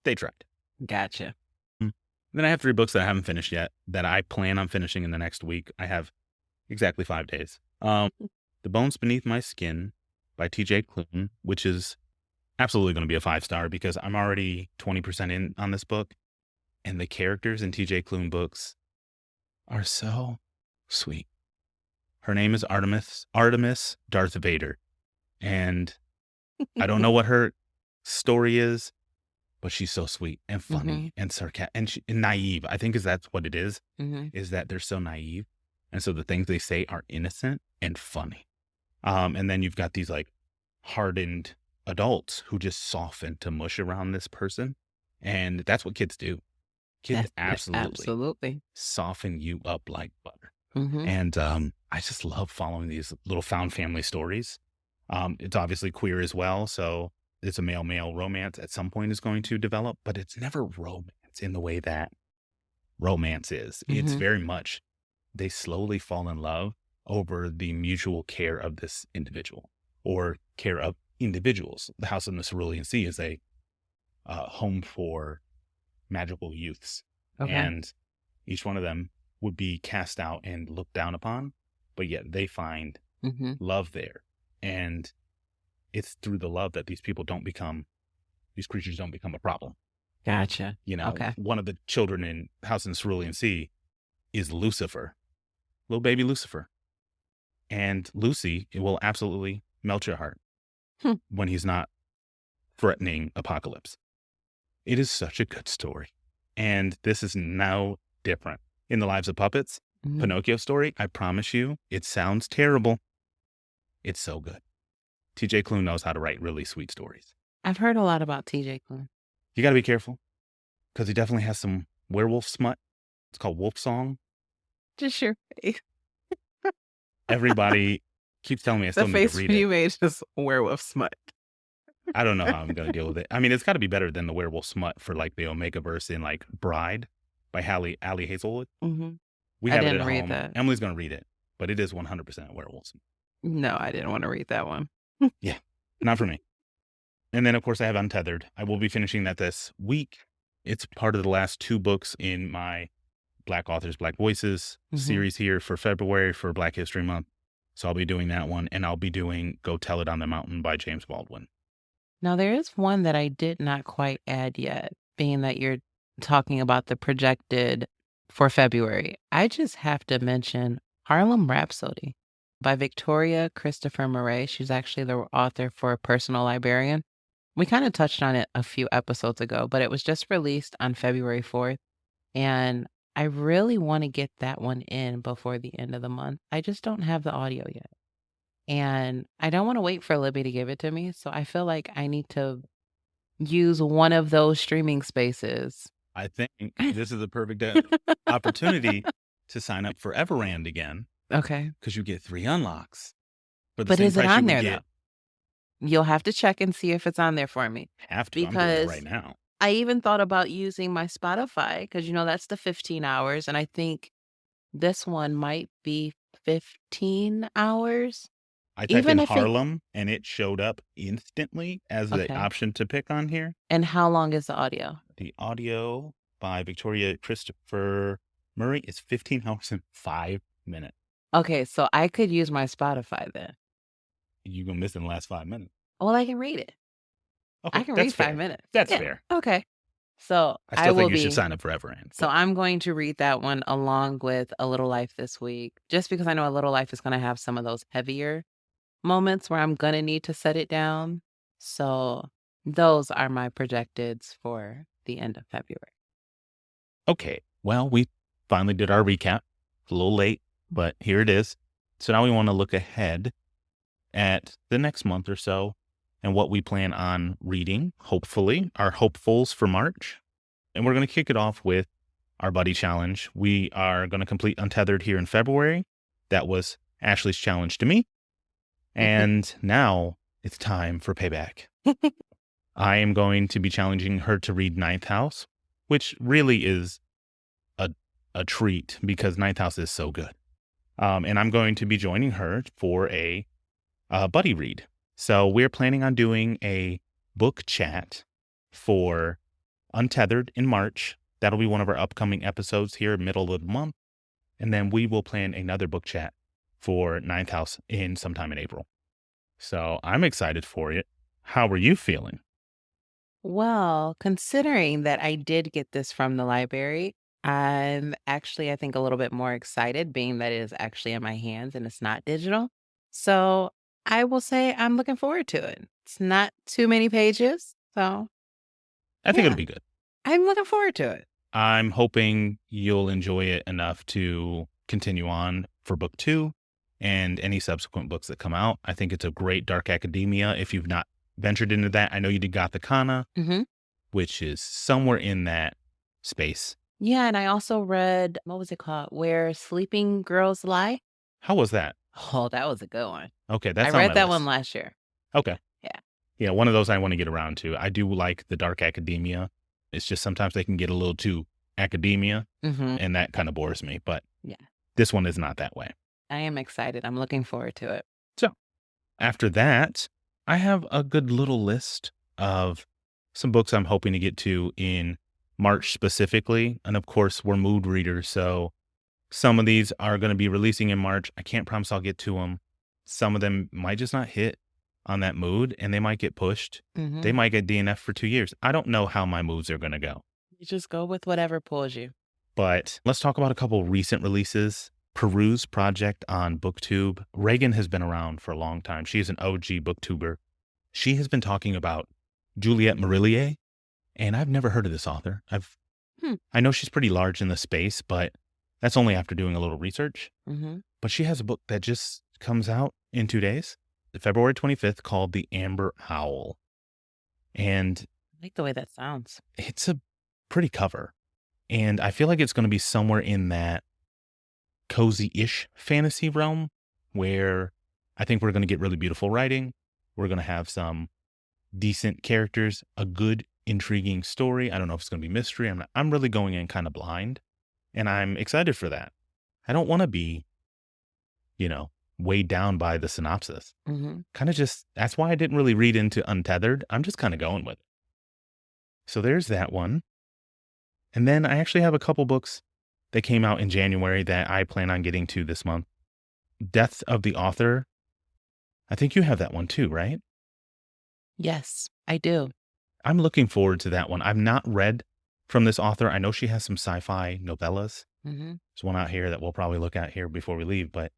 Speaker 1: they tried.
Speaker 2: Gotcha.
Speaker 1: Mm. Then I have 3 books that I haven't finished yet that I plan on finishing in the next week. I have exactly 5 days. The Bones Beneath My Skin by TJ Klune, which is absolutely gonna be a 5-star because I'm already 20% in on this book, and the characters in TJ Klune books are so sweet. Her name is Artemis Darth Vader, and I don't know what her story is, but she's so sweet and
Speaker 2: Mhm.
Speaker 1: funny and and naive. I think that's what it
Speaker 2: Mhm.
Speaker 1: is that they're so naive, and so the things they say are innocent and funny. And then you've got these, like, hardened adults who just soften to mush around this person, and that's what kids do. Kids
Speaker 2: That's it.
Speaker 1: absolutely
Speaker 2: Absolutely.
Speaker 1: soften you up like butter.
Speaker 2: Mhm.
Speaker 1: And, I just love following these little found family stories. It's obviously queer as well, so it's a male-male romance at some point is going to develop, but it's never romance in the way that romance is. It's
Speaker 2: Mhm.
Speaker 1: very much they slowly fall in love over the mutual care of this individual or care of individuals. The House in the Cerulean Sea is a home for magical youths,
Speaker 2: Okay.
Speaker 1: and each one of them would be cast out and looked down upon, but yet they find
Speaker 2: Mhm.
Speaker 1: love there. And it's through the love that these creatures don't become a problem.
Speaker 2: Gotcha. Okay.
Speaker 1: One of the children in House in the Cerulean Sea is Lucifer, little baby Lucifer. And Lucy, it will absolutely melt your heart
Speaker 2: Hmm.
Speaker 1: when he's not threatening apocalypse. It is such a good story. And this is now different. In the Lives of Puppets,
Speaker 2: Mhm.
Speaker 1: Pinocchio story, I promise you, it sounds terrible. It's so good. TJ Klune knows how to write really sweet stories.
Speaker 2: I've heard a lot about TJ Klune.
Speaker 1: You got to be careful because he definitely has some werewolf smut. It's called Wolf Song.
Speaker 2: Just your face.
Speaker 1: Everybody keeps telling me I
Speaker 2: The
Speaker 1: still need to
Speaker 2: face
Speaker 1: read
Speaker 2: when
Speaker 1: it.
Speaker 2: you made just werewolf smut.
Speaker 1: I don't know how I'm going to deal with it. I mean, it's got to be better than the werewolf smut for like the Omega verse in like Bride by Allie Hazelwood.
Speaker 2: Mhm.
Speaker 1: We
Speaker 2: I
Speaker 1: have it at
Speaker 2: didn't read
Speaker 1: home.
Speaker 2: that.
Speaker 1: Emily's going to read it, but it is 100% werewolves.
Speaker 2: No, I didn't wanna read that one.
Speaker 1: Yeah, not for me. And then, of course, I have Untethered. I will be finishing that this week. It's part of the last 2 books in my Black Authors, Black Voices
Speaker 2: Mhm.
Speaker 1: series here for February for Black History Month. So I'll be doing that one, and I'll be doing Go Tell It on the Mountain by James Baldwin.
Speaker 2: Now there is one that I did not quite add yet, being that you're talking about the projected for February. I just have to mention Harlem Rhapsody by Victoria Christopher Murray. She's actually the author for Personal Librarian. We kind of touched on it a few episodes ago, but it was just released on February 4th. And I really want to get that one in before the end of the month. I just don't have the audio yet. And I don't want to wait for Libby to give it to me. So I feel like I need to use one of those streaming spaces.
Speaker 1: I think this is a perfect opportunity to sign up for Everand again
Speaker 2: Okay.
Speaker 1: because you get 3 unlocks for the
Speaker 2: But
Speaker 1: same
Speaker 2: is it
Speaker 1: price you
Speaker 2: on
Speaker 1: would
Speaker 2: there though?
Speaker 1: get.
Speaker 2: You'll have to check and see if it's on there for me.
Speaker 1: Have to. I'm doing it right
Speaker 2: Because
Speaker 1: now.
Speaker 2: I even thought about using my Spotify because, that's the 15 hours. And I think this one might be 15 hours.
Speaker 1: I typed in
Speaker 2: Even if it,
Speaker 1: Harlem and it showed up instantly as the
Speaker 2: okay.
Speaker 1: option to pick on here.
Speaker 2: And how long is the audio?
Speaker 1: The audio by Victoria Christopher Murray is 15 hours and 5 minutes.
Speaker 2: Okay. So I could use my Spotify then.
Speaker 1: You're going to miss in the last 5 minutes.
Speaker 2: Well, I can read it. I
Speaker 1: Okay,
Speaker 2: can
Speaker 1: that's
Speaker 2: read 5
Speaker 1: fair.
Speaker 2: minutes.
Speaker 1: That's
Speaker 2: Yeah.
Speaker 1: fair.
Speaker 2: Okay. So
Speaker 1: I
Speaker 2: I
Speaker 1: still
Speaker 2: will
Speaker 1: think you should
Speaker 2: be
Speaker 1: sign up for Everand.
Speaker 2: So
Speaker 1: But
Speaker 2: I'm going to read that one along with A Little Life this week, just because I know A Little Life is going to have some of those heavier moments where I'm going to need to set it down. So those are my projecteds for the end of February.
Speaker 1: okay, well, we finally did our recap. It's a little late, but here it is. So now we want to look ahead at the next month or so and what we plan on reading, hopefully, our hopefuls for March. And we're going to kick it off with our buddy challenge. We are going to complete Untethered here in February. That was Ashley's challenge to me. And now it's time for payback. I am going to be challenging her to read Ninth House, which really is a treat because Ninth House is so good. And I'm going to be joining her for a buddy read. So we're planning on doing a book chat for Untethered in March. That'll be one of our upcoming episodes here, middle of the month. And then we will plan another book chat for Ninth House in sometime in April. So I'm excited for it. How are you feeling?
Speaker 2: Well, considering that I did get this from the library, I'm actually, I think, a little bit more excited being that it is actually in my hands and it's not digital. So I will say I'm looking forward to it. It's not too many pages. So
Speaker 1: I think it'll
Speaker 2: yeah,
Speaker 1: be good.
Speaker 2: I'm looking forward to it.
Speaker 1: I'm hoping you'll enjoy it enough to continue on for book two and any subsequent books that come out. I think it's a great dark academia. If you've not ventured into that, I know you did Gothic,
Speaker 2: Hmm.
Speaker 1: which is somewhere in that space.
Speaker 2: Yeah. And I also read, what was it called? Where Sleeping Girls Lie.
Speaker 1: How was that?
Speaker 2: Oh, that was a good one.
Speaker 1: Okay,
Speaker 2: I
Speaker 1: that's on
Speaker 2: read
Speaker 1: my
Speaker 2: that one
Speaker 1: list.
Speaker 2: last year.
Speaker 1: Okay.
Speaker 2: Yeah.
Speaker 1: Yeah, one of those I want to get around to. I do like the dark academia. It's just sometimes they can get a little too academia,
Speaker 2: Hmm.
Speaker 1: and that kind of bores me. But
Speaker 2: Yeah.
Speaker 1: this one is not that way.
Speaker 2: I am excited. I'm looking forward to it.
Speaker 1: So after that, I have a good little list of some books I'm hoping to get to in March specifically. And of course, we're mood readers. So some of these are going to be releasing in March. I can't promise I'll get to them. Some of them might just not hit on that mood and they might get pushed. They
Speaker 2: Hmm.
Speaker 1: might get DNF for 2 years. I don't know how my moves are going to go.
Speaker 2: You just go with whatever pulls you.
Speaker 1: But let's talk about a couple recent releases. Peruse Project on BookTube. Reagan has been around for a long time. She is an OG booktuber. She has been talking about Juliette Marillier, and I've never heard of this author.
Speaker 2: Hmm.
Speaker 1: I know she's pretty large in the space, but that's only after doing a little research.
Speaker 2: Mhm.
Speaker 1: But she has a book that just comes out in 2 days, February 25th, called The Amber Owl. And
Speaker 2: I like the way that sounds.
Speaker 1: it's a pretty cover. And I feel like it's going to be somewhere in that cozy-ish fantasy realm where I think we're going to get really beautiful writing. We're going to have some decent characters, a good, intriguing story. I don't know if it's going to be mystery. I'm really going in kind of blind, and I'm excited for that. I don't want to be, weighed down by the synopsis.
Speaker 2: Mhm.
Speaker 1: Kind of just, that's why I didn't really read into Untethered. I'm just kind of going with it. So there's that one. And then I actually have a couple books that came out in January that I plan on getting to this month. Death of the Author. I think you have that one too, right?
Speaker 2: Yes, I do.
Speaker 1: I'm looking forward to that one. I've not read from this author. I know she has some sci-fi novellas.
Speaker 2: Mhm.
Speaker 1: There's one out here that we'll probably look at here before we leave, but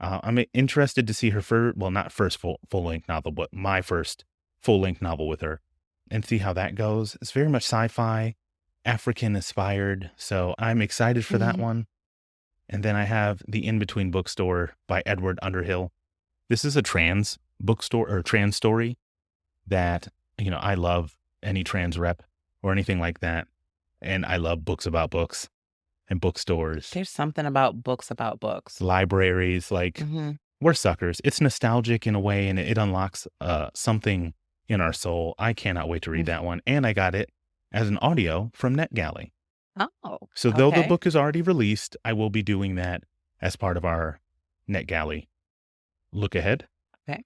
Speaker 1: I'm interested to see her not first full length novel, but my first full length novel with her and see how that goes. It's very much sci-fi, African inspired. So I'm excited for that
Speaker 2: Mhm.
Speaker 1: one. And then I have The In-Between Bookstore by Edward Underhill. This is a trans bookstore or trans story that, I love any trans rep or anything like that. And I love books about books and bookstores,
Speaker 2: There's something about books.
Speaker 1: libraries. Like,
Speaker 2: Mhm.
Speaker 1: we're suckers. It's nostalgic in a way, and it unlocks something in our soul. I cannot wait to read
Speaker 2: Mm.
Speaker 1: that one. And I got it as an audio from NetGalley.
Speaker 2: Oh,
Speaker 1: So though the
Speaker 2: okay.
Speaker 1: book is already released, I will be doing that as part of our NetGalley look ahead.
Speaker 2: Okay.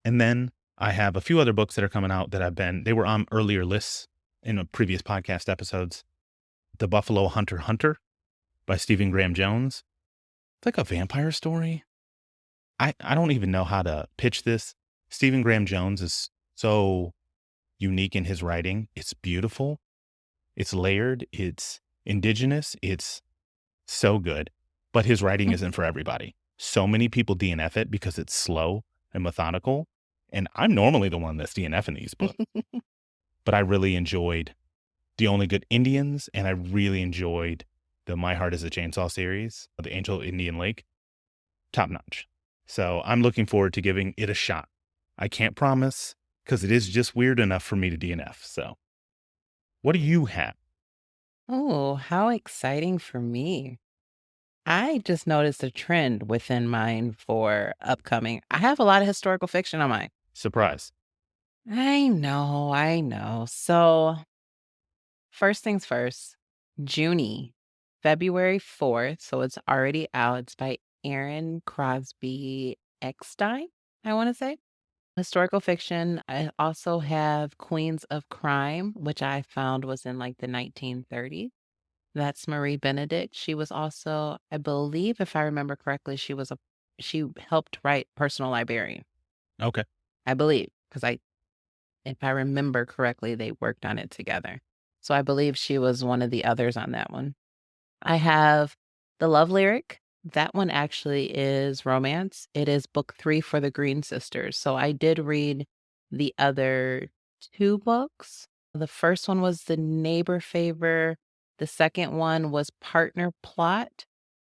Speaker 1: And then I have a few other books that are coming out that they were on earlier lists in a previous podcast episodes. The Buffalo Hunter by Stephen Graham Jones. It's like a vampire story. I don't even know how to pitch this. Stephen Graham Jones is so unique in his writing. It's beautiful. It's layered. It's indigenous. It's so good. But his writing isn't for everybody. So many people DNF it because it's slow and methodical. And I'm normally the one that's DNFing these books. But I really enjoyed The Only Good Indians, and I really enjoyed the My Heart is a Chainsaw series, The Angel of Indian Lake. Top notch. So I'm looking forward to giving it a shot. I can't promise because it is just weird enough for me to DNF. So what do you have?
Speaker 2: Oh, how exciting for me. I just noticed a trend within mine for upcoming. I have a lot of historical fiction on mine.
Speaker 1: Surprise.
Speaker 2: I know, I know. So, first things first, Junie, February 4th. So, it's already out. It's by Aaron Crosby Eckstein, I want to say. Historical fiction. I also have Queens of Crime, which I found was in like the 1930s. That's Marie Benedict. She was also, I believe, if I remember correctly, she helped write Personal Librarian.
Speaker 1: Okay.
Speaker 2: I believe, because if I remember correctly, they worked on it together. So I believe she was one of the others on that one. I have The Love Lyric. That one actually is romance. It is book 3 for the Green Sisters. So I did read the other 2 books. The first one was The Neighbor Favor. The second one was Partner Plot.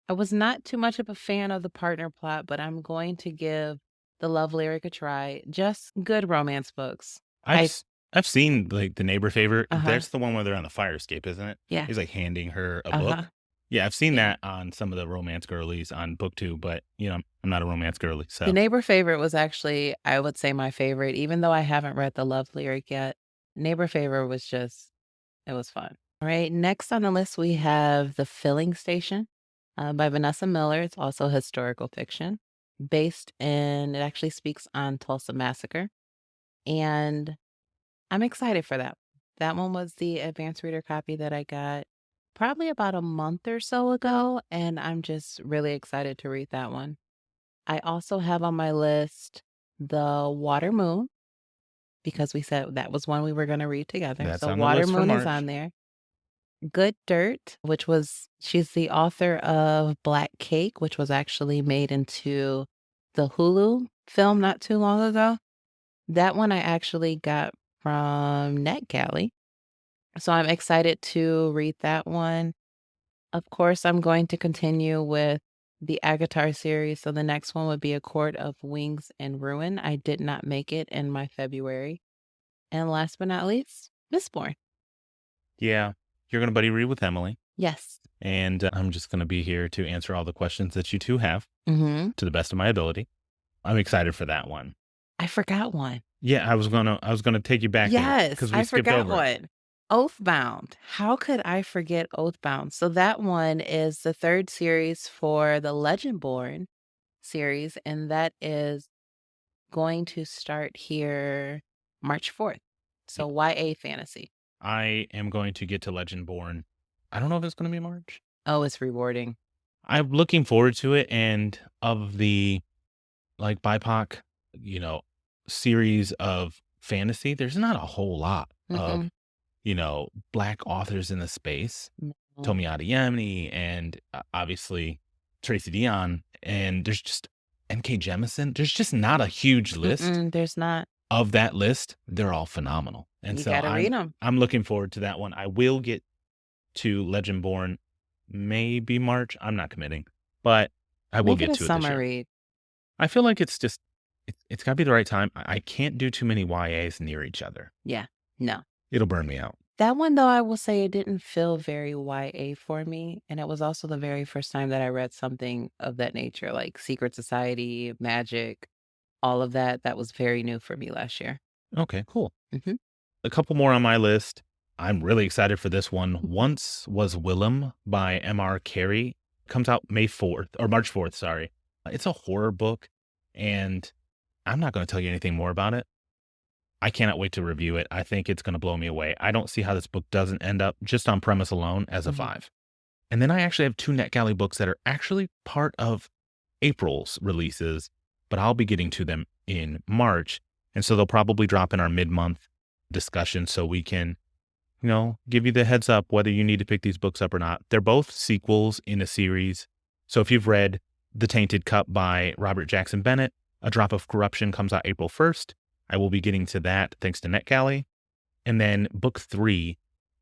Speaker 2: I was not too much of a fan of the Partner Plot, but I'm going to give The Love Lyric a try. Just good romance books.
Speaker 1: I've
Speaker 2: I
Speaker 1: s- I've seen like the neighbor favor.
Speaker 2: Uh-huh.
Speaker 1: That's the one where they're on the fire escape, isn't it?
Speaker 2: Yeah.
Speaker 1: He's like handing her a
Speaker 2: Uh-huh.
Speaker 1: book. Yeah, I've seen
Speaker 2: Yeah.
Speaker 1: that on some of the romance girlies on book 2, but I'm not a romance girly,
Speaker 2: The
Speaker 1: so
Speaker 2: Neighbor Favorite was actually, I would say, my favorite, even though I haven't read the Love Lyric yet. Neighbor Favor was just, it was fun. All right, next on the list, we have The Filling Station by Vanessa Miller. It's also historical fiction it actually speaks on Tulsa Massacre. And I'm excited for that. That one was the advanced reader copy that I got probably about a month or so ago, and I'm just really excited to read that one. I also have on my list The Water Moon because we said that was one we were going to read together.
Speaker 1: that's
Speaker 2: So
Speaker 1: on the
Speaker 2: Water
Speaker 1: list for
Speaker 2: Moon is on
Speaker 1: March.
Speaker 2: there. Good Dirt, she's the author of Black Cake, which was actually made into the Hulu film not too long ago. That one I actually got from NetGalley. So I'm excited to read that one. Of course, I'm going to continue with the Agatar series. So the next one would be A Court of Wings and Ruin. I did not make it in my February. And last but not least, Mistborn.
Speaker 1: Yeah, you're gonna buddy read with Emily,
Speaker 2: Yes.
Speaker 1: and I'm just gonna be here to answer all the questions that you two have
Speaker 2: Mm-hmm.
Speaker 1: to the best of my ability. I'm excited for that one.
Speaker 2: I forgot one.
Speaker 1: Yeah, I was gonna take you back there
Speaker 2: Yes,
Speaker 1: because we
Speaker 2: I
Speaker 1: skipped
Speaker 2: forgot
Speaker 1: over it.
Speaker 2: one. Oathbound. How could I forget Oathbound? So that one is the third series for the Legendborn series, and that is going to start here March 4th. So YA fantasy.
Speaker 1: I am going to get to Legendborn. I don't know if it's gonna be March.
Speaker 2: Oh, it's rewarding.
Speaker 1: I'm looking forward to it, and of the like BIPOC, you know, series of fantasy, there's not a whole lot of
Speaker 2: Mm-mm.
Speaker 1: Black authors in the space.
Speaker 2: No.
Speaker 1: Tomi Adeyemi and obviously Tracy Dion, and there's just N.K. Jemisin. There's just not a huge list.
Speaker 2: Mm-mm, there's not.
Speaker 1: Of that list, they're all phenomenal, and
Speaker 2: You
Speaker 1: so
Speaker 2: gotta read
Speaker 1: I'm
Speaker 2: them.
Speaker 1: I'm looking forward to that one. I will get to Legendborn maybe March. I'm not committing, but I will
Speaker 2: Make it
Speaker 1: get
Speaker 2: a
Speaker 1: to it this
Speaker 2: summer
Speaker 1: year.
Speaker 2: read.
Speaker 1: I feel like it's got to be the right time. I can't do too many YAs near each other.
Speaker 2: Yeah. No.
Speaker 1: It'll burn me out.
Speaker 2: That one, though, I will say it didn't feel very YA for me. And it was also the very first time that I read something of that nature, like Secret Society, Magic, all of that. That was very new for me last year.
Speaker 1: Okay, cool.
Speaker 2: Hmm.
Speaker 1: A couple more on my list. I'm really excited for this one. Once Was Willem by M.R. Carey. Comes out May 4th or March 4th, sorry. It's a horror book, and I'm not going to tell you anything more about it. I cannot wait to review it. I think it's going to blow me away. I don't see how this book doesn't end up just on premise alone as a
Speaker 2: Mhm.
Speaker 1: 5. And then I actually have 2 NetGalley books that are actually part of April's releases, but I'll be getting to them in March. And so they'll probably drop in our mid-month discussion so we can, give you the heads up whether you need to pick these books up or not. They're both sequels in a series. So if you've read The Tainted Cup by Robert Jackson Bennett, A Drop of Corruption comes out April 1st. I will be getting to that thanks to NetGalley. And then book 3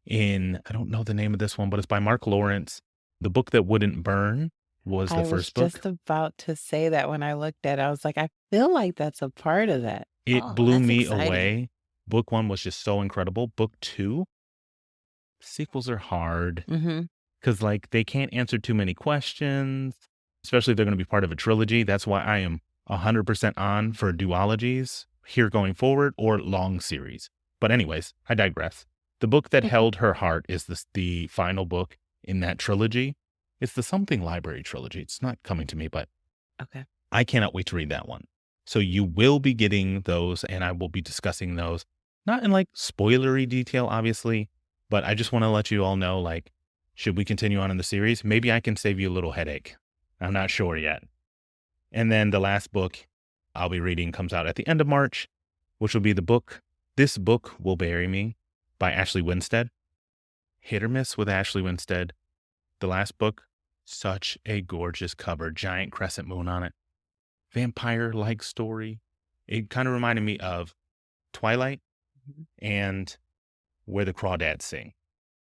Speaker 1: I don't know the name of this one, but it's by Mark Lawrence. The Book That Wouldn't Burn was the
Speaker 2: I was
Speaker 1: first book.
Speaker 2: just about to say that when I looked at it. I was like, I feel like that's a part of that.
Speaker 1: It
Speaker 2: Oh,
Speaker 1: blew
Speaker 2: that's
Speaker 1: me
Speaker 2: exciting.
Speaker 1: away. Book 1 was just so incredible. Book 2, sequels are hard
Speaker 2: Mm-hmm.
Speaker 1: because they can't answer too many questions, especially if they're going to be part of a trilogy. That's why I am 100% on for duologies here going forward or long series. But anyways, I digress. The book that held her heart is the final book in that trilogy. It's the Something Library trilogy. It's not coming to me, but
Speaker 2: Okay.
Speaker 1: I cannot wait to read that one. So you will be getting those, and I will be discussing those, not in like spoilery detail, obviously, but I just want to let you all know, like, should we continue on in the series? Maybe I can save you a little headache. I'm not sure yet. And then the last book I'll be reading comes out at the end of March, which will be the book This Book Will Bury Me by Ashley Winstead. Hit or miss with Ashley Winstead. The last book, such a gorgeous cover, giant crescent moon on it. Vampire-like story. It kind of reminded me of Twilight
Speaker 2: Mhm.
Speaker 1: and Where the Crawdads Sing.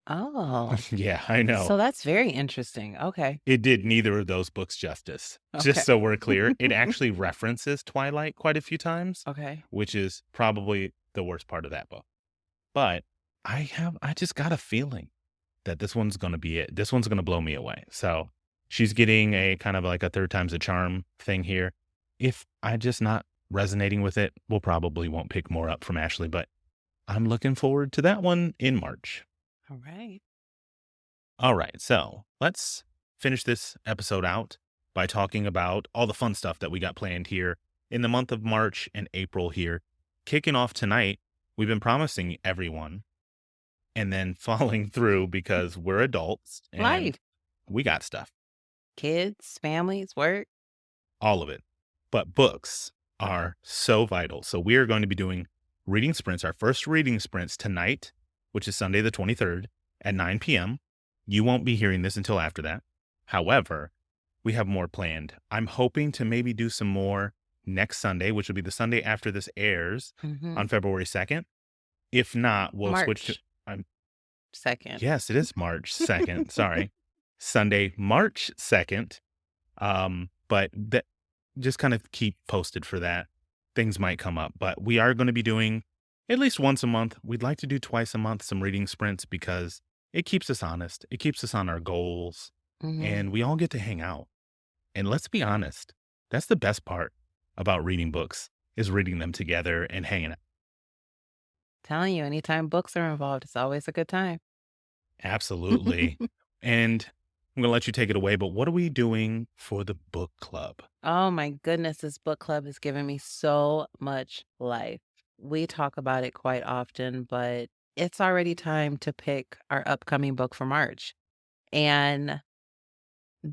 Speaker 2: Oh,
Speaker 1: Yeah, I know.
Speaker 2: so that's very interesting. Okay.
Speaker 1: It did neither of those books justice. Just
Speaker 2: Okay.
Speaker 1: so we're clear, it actually references Twilight quite a few times,
Speaker 2: Okay.
Speaker 1: which is probably the worst part of that book. But I just got a feeling that this one's gonna be it. This one's gonna blow me away. So she's getting a kind of like a third time's a charm thing here. If I just not resonating with it, we'll probably won't pick more up from Ashley, but I'm looking forward to that one in March.
Speaker 2: All right.
Speaker 1: All right, so let's finish this episode out by talking about all the fun stuff that we got planned here in the month of March and April here. Kicking off tonight, we've been promising everyone and then falling through because we're adults and
Speaker 2: Life,
Speaker 1: we got stuff,
Speaker 2: kids, families, work.
Speaker 1: all of it. But books are so vital. So we are going to be doing reading sprints, our first reading sprints tonight, which is Sunday the 23rd at 9 p.m. You won't be hearing this until after that. However, we have more planned. I'm hoping to maybe do some more next Sunday, which will be the Sunday after this airs
Speaker 2: Hmm.
Speaker 1: on February 2nd. If not, we'll switch to,
Speaker 2: March
Speaker 1: I'm
Speaker 2: 2nd.
Speaker 1: yes, it is March 2nd. Sorry. Sunday, March 2nd. But that just kind of keep posted for that. Things might come up, but we are going to be doing at least once a month. We'd like to do twice a month some reading sprints because it keeps us honest. It keeps us on our goals
Speaker 2: Hmm.
Speaker 1: and we all get to hang out. And let's be honest, that's the best part about reading books is reading them together and hanging out.
Speaker 2: Telling you, anytime books are involved, it's always a good time.
Speaker 1: Absolutely. And I'm going to let you take it away, but what are we doing for the book club?
Speaker 2: Oh my goodness, this book club has given me so much life. We talk about it quite often, but it's already time to pick our upcoming book for March. And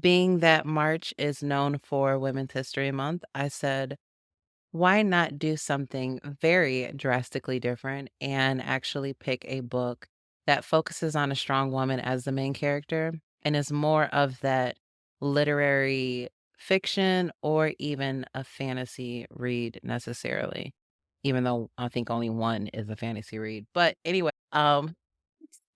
Speaker 2: being that March is known for Women's History Month, I said, why not do something very drastically different and actually pick a book that focuses on a strong woman as the main character and is more of that literary fiction or even a fantasy read necessarily, even though I think only one is a fantasy read. But anyway, some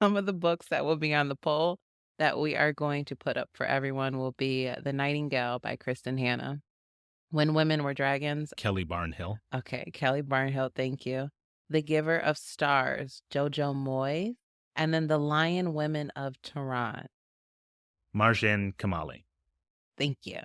Speaker 2: of the books that will be on the poll that we are going to put up for everyone will be The Nightingale by Kristen Hanna. When Women Were Dragons.
Speaker 1: Kelly Barnhill,
Speaker 2: Okay, Kelly Barnhill, thank you. The Giver of Stars, Jojo Moyes, and then The Lion Women of Tehran.
Speaker 1: Marjan Kamali.
Speaker 2: Thank you.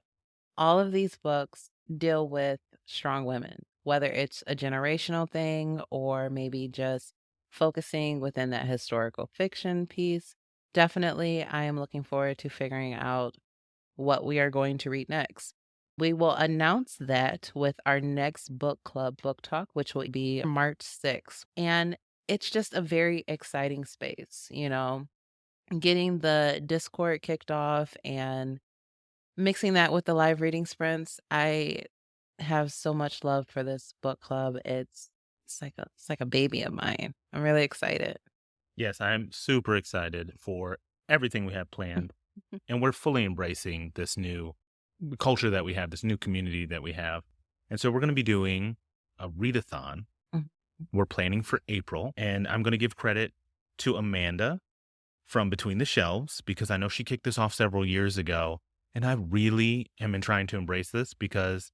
Speaker 2: All of these books deal with strong women, whether it's a generational thing or maybe just focusing within that historical fiction piece. Definitely, I am looking forward to figuring out what we are going to read next. We will announce that with our next book club book talk, which will be March 6th. And it's just a very exciting space, getting the Discord kicked off and mixing that with the live reading sprints. I have so much love for this book club. It's like a baby of mine. I'm really excited.
Speaker 1: Yes, I'm super excited for everything we have planned. And we're fully embracing this new culture that we have, this new community that we have. And so we're going to be doing a read-a-thon.
Speaker 2: Mhm.
Speaker 1: We're planning for April. And I'm going to give credit to Amanda from Between the Shelves because I know she kicked this off several years ago. And I really am trying to embrace this because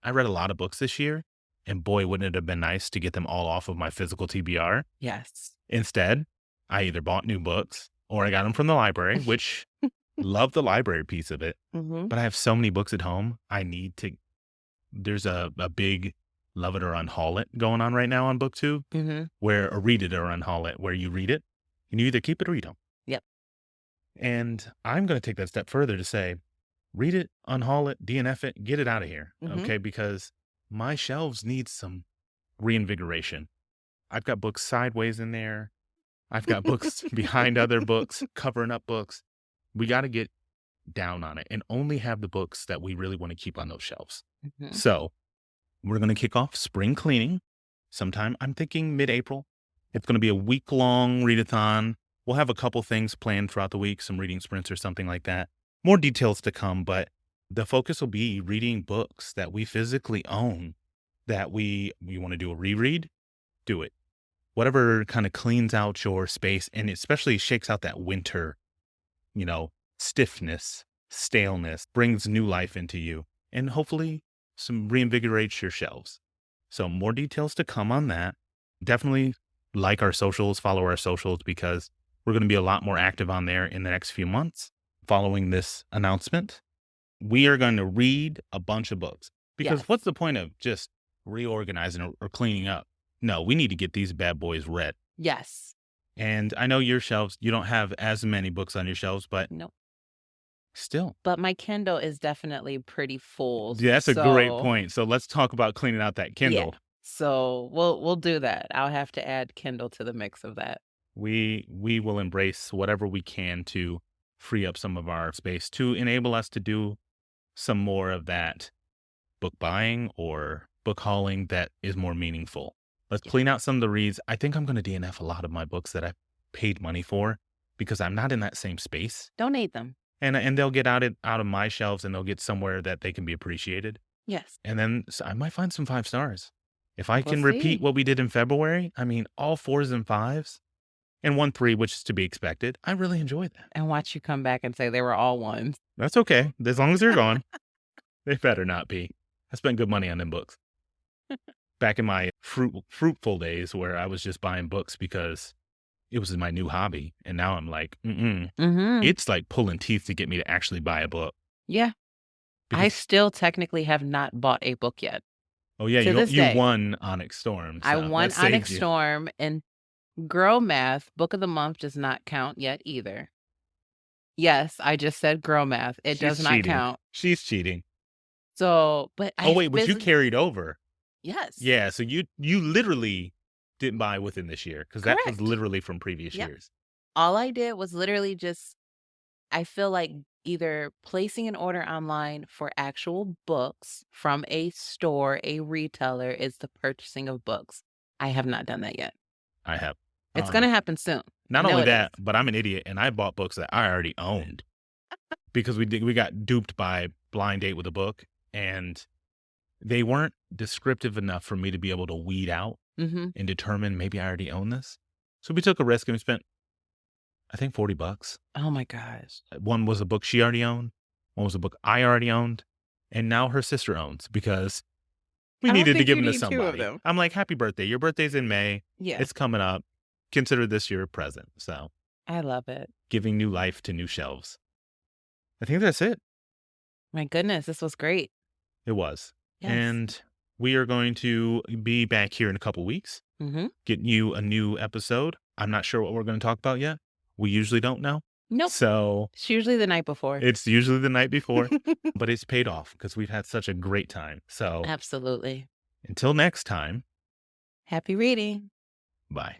Speaker 1: I read a lot of books this year. And boy, wouldn't it have been nice to get them all off of my physical TBR.
Speaker 2: Yes.
Speaker 1: Instead, I either bought new books or I got them from the library, which love the library piece of it.
Speaker 2: Hmm.
Speaker 1: But I have so many books at home. There's a big love it or unhaul it going on right now on BookTube
Speaker 2: Hmm.
Speaker 1: where, or read it or unhaul it, where you read it and you either keep it or you don't.
Speaker 2: Yep.
Speaker 1: And I'm going to take that step further to say, read it, unhaul it, DNF it, get it out of here.
Speaker 2: Mhm.
Speaker 1: Okay. Because my shelves need some reinvigoration. I've got books sideways in there. I've got books behind other books, covering up books. We got to get down on it and only have the books that we really want to keep on those shelves.
Speaker 2: Mhm.
Speaker 1: So we're going to kick off spring cleaning sometime. I'm thinking mid-April. It's going to be a week-long readathon. We'll have a couple things planned throughout the week, some reading sprints or something like that. More details to come, but the focus will be reading books that we physically own that we want to do a reread, do it. Whatever kind of cleans out your space and especially shakes out that winter, you know, stiffness, staleness, brings new life into you, and hopefully some reinvigorates your shelves. So more details to come on that. Definitely like our socials, follow our socials because we're going to be a lot more active on there in the next few months following this announcement. We are going to read a bunch of books because
Speaker 2: Yes.
Speaker 1: what's the point of just reorganizing or cleaning up? No, we need to get these bad boys read.
Speaker 2: Yes.
Speaker 1: And I know your shelves, you don't have as many books on your shelves, but
Speaker 2: Nope.
Speaker 1: still.
Speaker 2: But my Kindle is definitely pretty full.
Speaker 1: Yeah, that's a great
Speaker 2: So,
Speaker 1: point. So let's talk about cleaning out that
Speaker 2: yeah.
Speaker 1: Kindle.
Speaker 2: So we'll do that. I'll have to add Kindle to the mix of that.
Speaker 1: We will embrace whatever we can to free up some of our space to enable us to do some more of that book buying or book hauling that is more meaningful. Let's
Speaker 2: Yeah.
Speaker 1: clean out some of the reads. I think I'm going to DNF a lot of my books that I paid money for because I'm not in that same space.
Speaker 2: Donate them.
Speaker 1: And they'll get out of my shelves and they'll get somewhere that they can be appreciated.
Speaker 2: Yes.
Speaker 1: And then I might find some 5 stars. If I
Speaker 2: We'll
Speaker 1: can repeat
Speaker 2: see.
Speaker 1: what we did in February, I mean, all 4s and 5s and 1 3, which is to be expected. I really enjoyed that.
Speaker 2: And watch you come back and say they were all ones.
Speaker 1: That's okay. As long as they're gone, they better not be. I spent good money on them books. Back in my fruitful days where I was just buying books because it was my new hobby. And now I'm like,
Speaker 2: Mhm.
Speaker 1: it's like pulling teeth to get me to actually buy a book.
Speaker 2: Yeah. I
Speaker 1: Because,
Speaker 2: still technically have not bought a book yet.
Speaker 1: oh yeah,
Speaker 2: To this
Speaker 1: you
Speaker 2: day.
Speaker 1: won Onyx Storm.
Speaker 2: I
Speaker 1: So
Speaker 2: won
Speaker 1: that saved
Speaker 2: Onyx
Speaker 1: you.
Speaker 2: Storm, and Girl Math, Book of the Month does not count yet either. Yes, I just said Girl Math. It
Speaker 1: She's
Speaker 2: does not
Speaker 1: cheating.
Speaker 2: count.
Speaker 1: She's cheating.
Speaker 2: So, but
Speaker 1: Oh
Speaker 2: I
Speaker 1: wait, but you
Speaker 2: physically,
Speaker 1: carried over.
Speaker 2: yes,
Speaker 1: Yeah, so you literally didn't buy within this year because that was
Speaker 2: correct.
Speaker 1: literally from previous
Speaker 2: Yep.
Speaker 1: years.
Speaker 2: All I did was literally just, I feel like either placing an order online for actual books from a store, a retailer, is the purchasing of books. I have not done that yet.
Speaker 1: I have.
Speaker 2: It's gonna happen soon. I
Speaker 1: Not
Speaker 2: know
Speaker 1: only
Speaker 2: it is.
Speaker 1: that, but I'm an idiot and I bought books that I already owned because we got duped by Blind Date with a book and they weren't descriptive enough for me to be able to weed out
Speaker 2: Mhm.
Speaker 1: and determine maybe I already own this. So we took a risk and we spent I think $40.
Speaker 2: Oh my gosh.
Speaker 1: One was a book she already owned, one was a book I already owned, and now her sister owns because we
Speaker 2: I don't
Speaker 1: needed to
Speaker 2: think
Speaker 1: give
Speaker 2: you
Speaker 1: them to
Speaker 2: need 2 of
Speaker 1: somebody.
Speaker 2: them.
Speaker 1: I'm like, happy birthday. Your birthday's in May.
Speaker 2: Yeah,
Speaker 1: It's coming up. Consider this your present. So
Speaker 2: I love it.
Speaker 1: giving new life to new shelves. I think that's it.
Speaker 2: My goodness, this was great.
Speaker 1: It was.
Speaker 2: Yes.
Speaker 1: And we are going to be back here in a couple weeks,
Speaker 2: Mhm.
Speaker 1: getting you a new episode. I'm not sure what we're going to talk about yet. We usually don't know.
Speaker 2: Nope.
Speaker 1: So
Speaker 2: It's usually the night before.
Speaker 1: it's usually the night before, but it's paid off because we've had such a great time. So
Speaker 2: Absolutely.
Speaker 1: until next time,
Speaker 2: Happy reading.
Speaker 1: bye.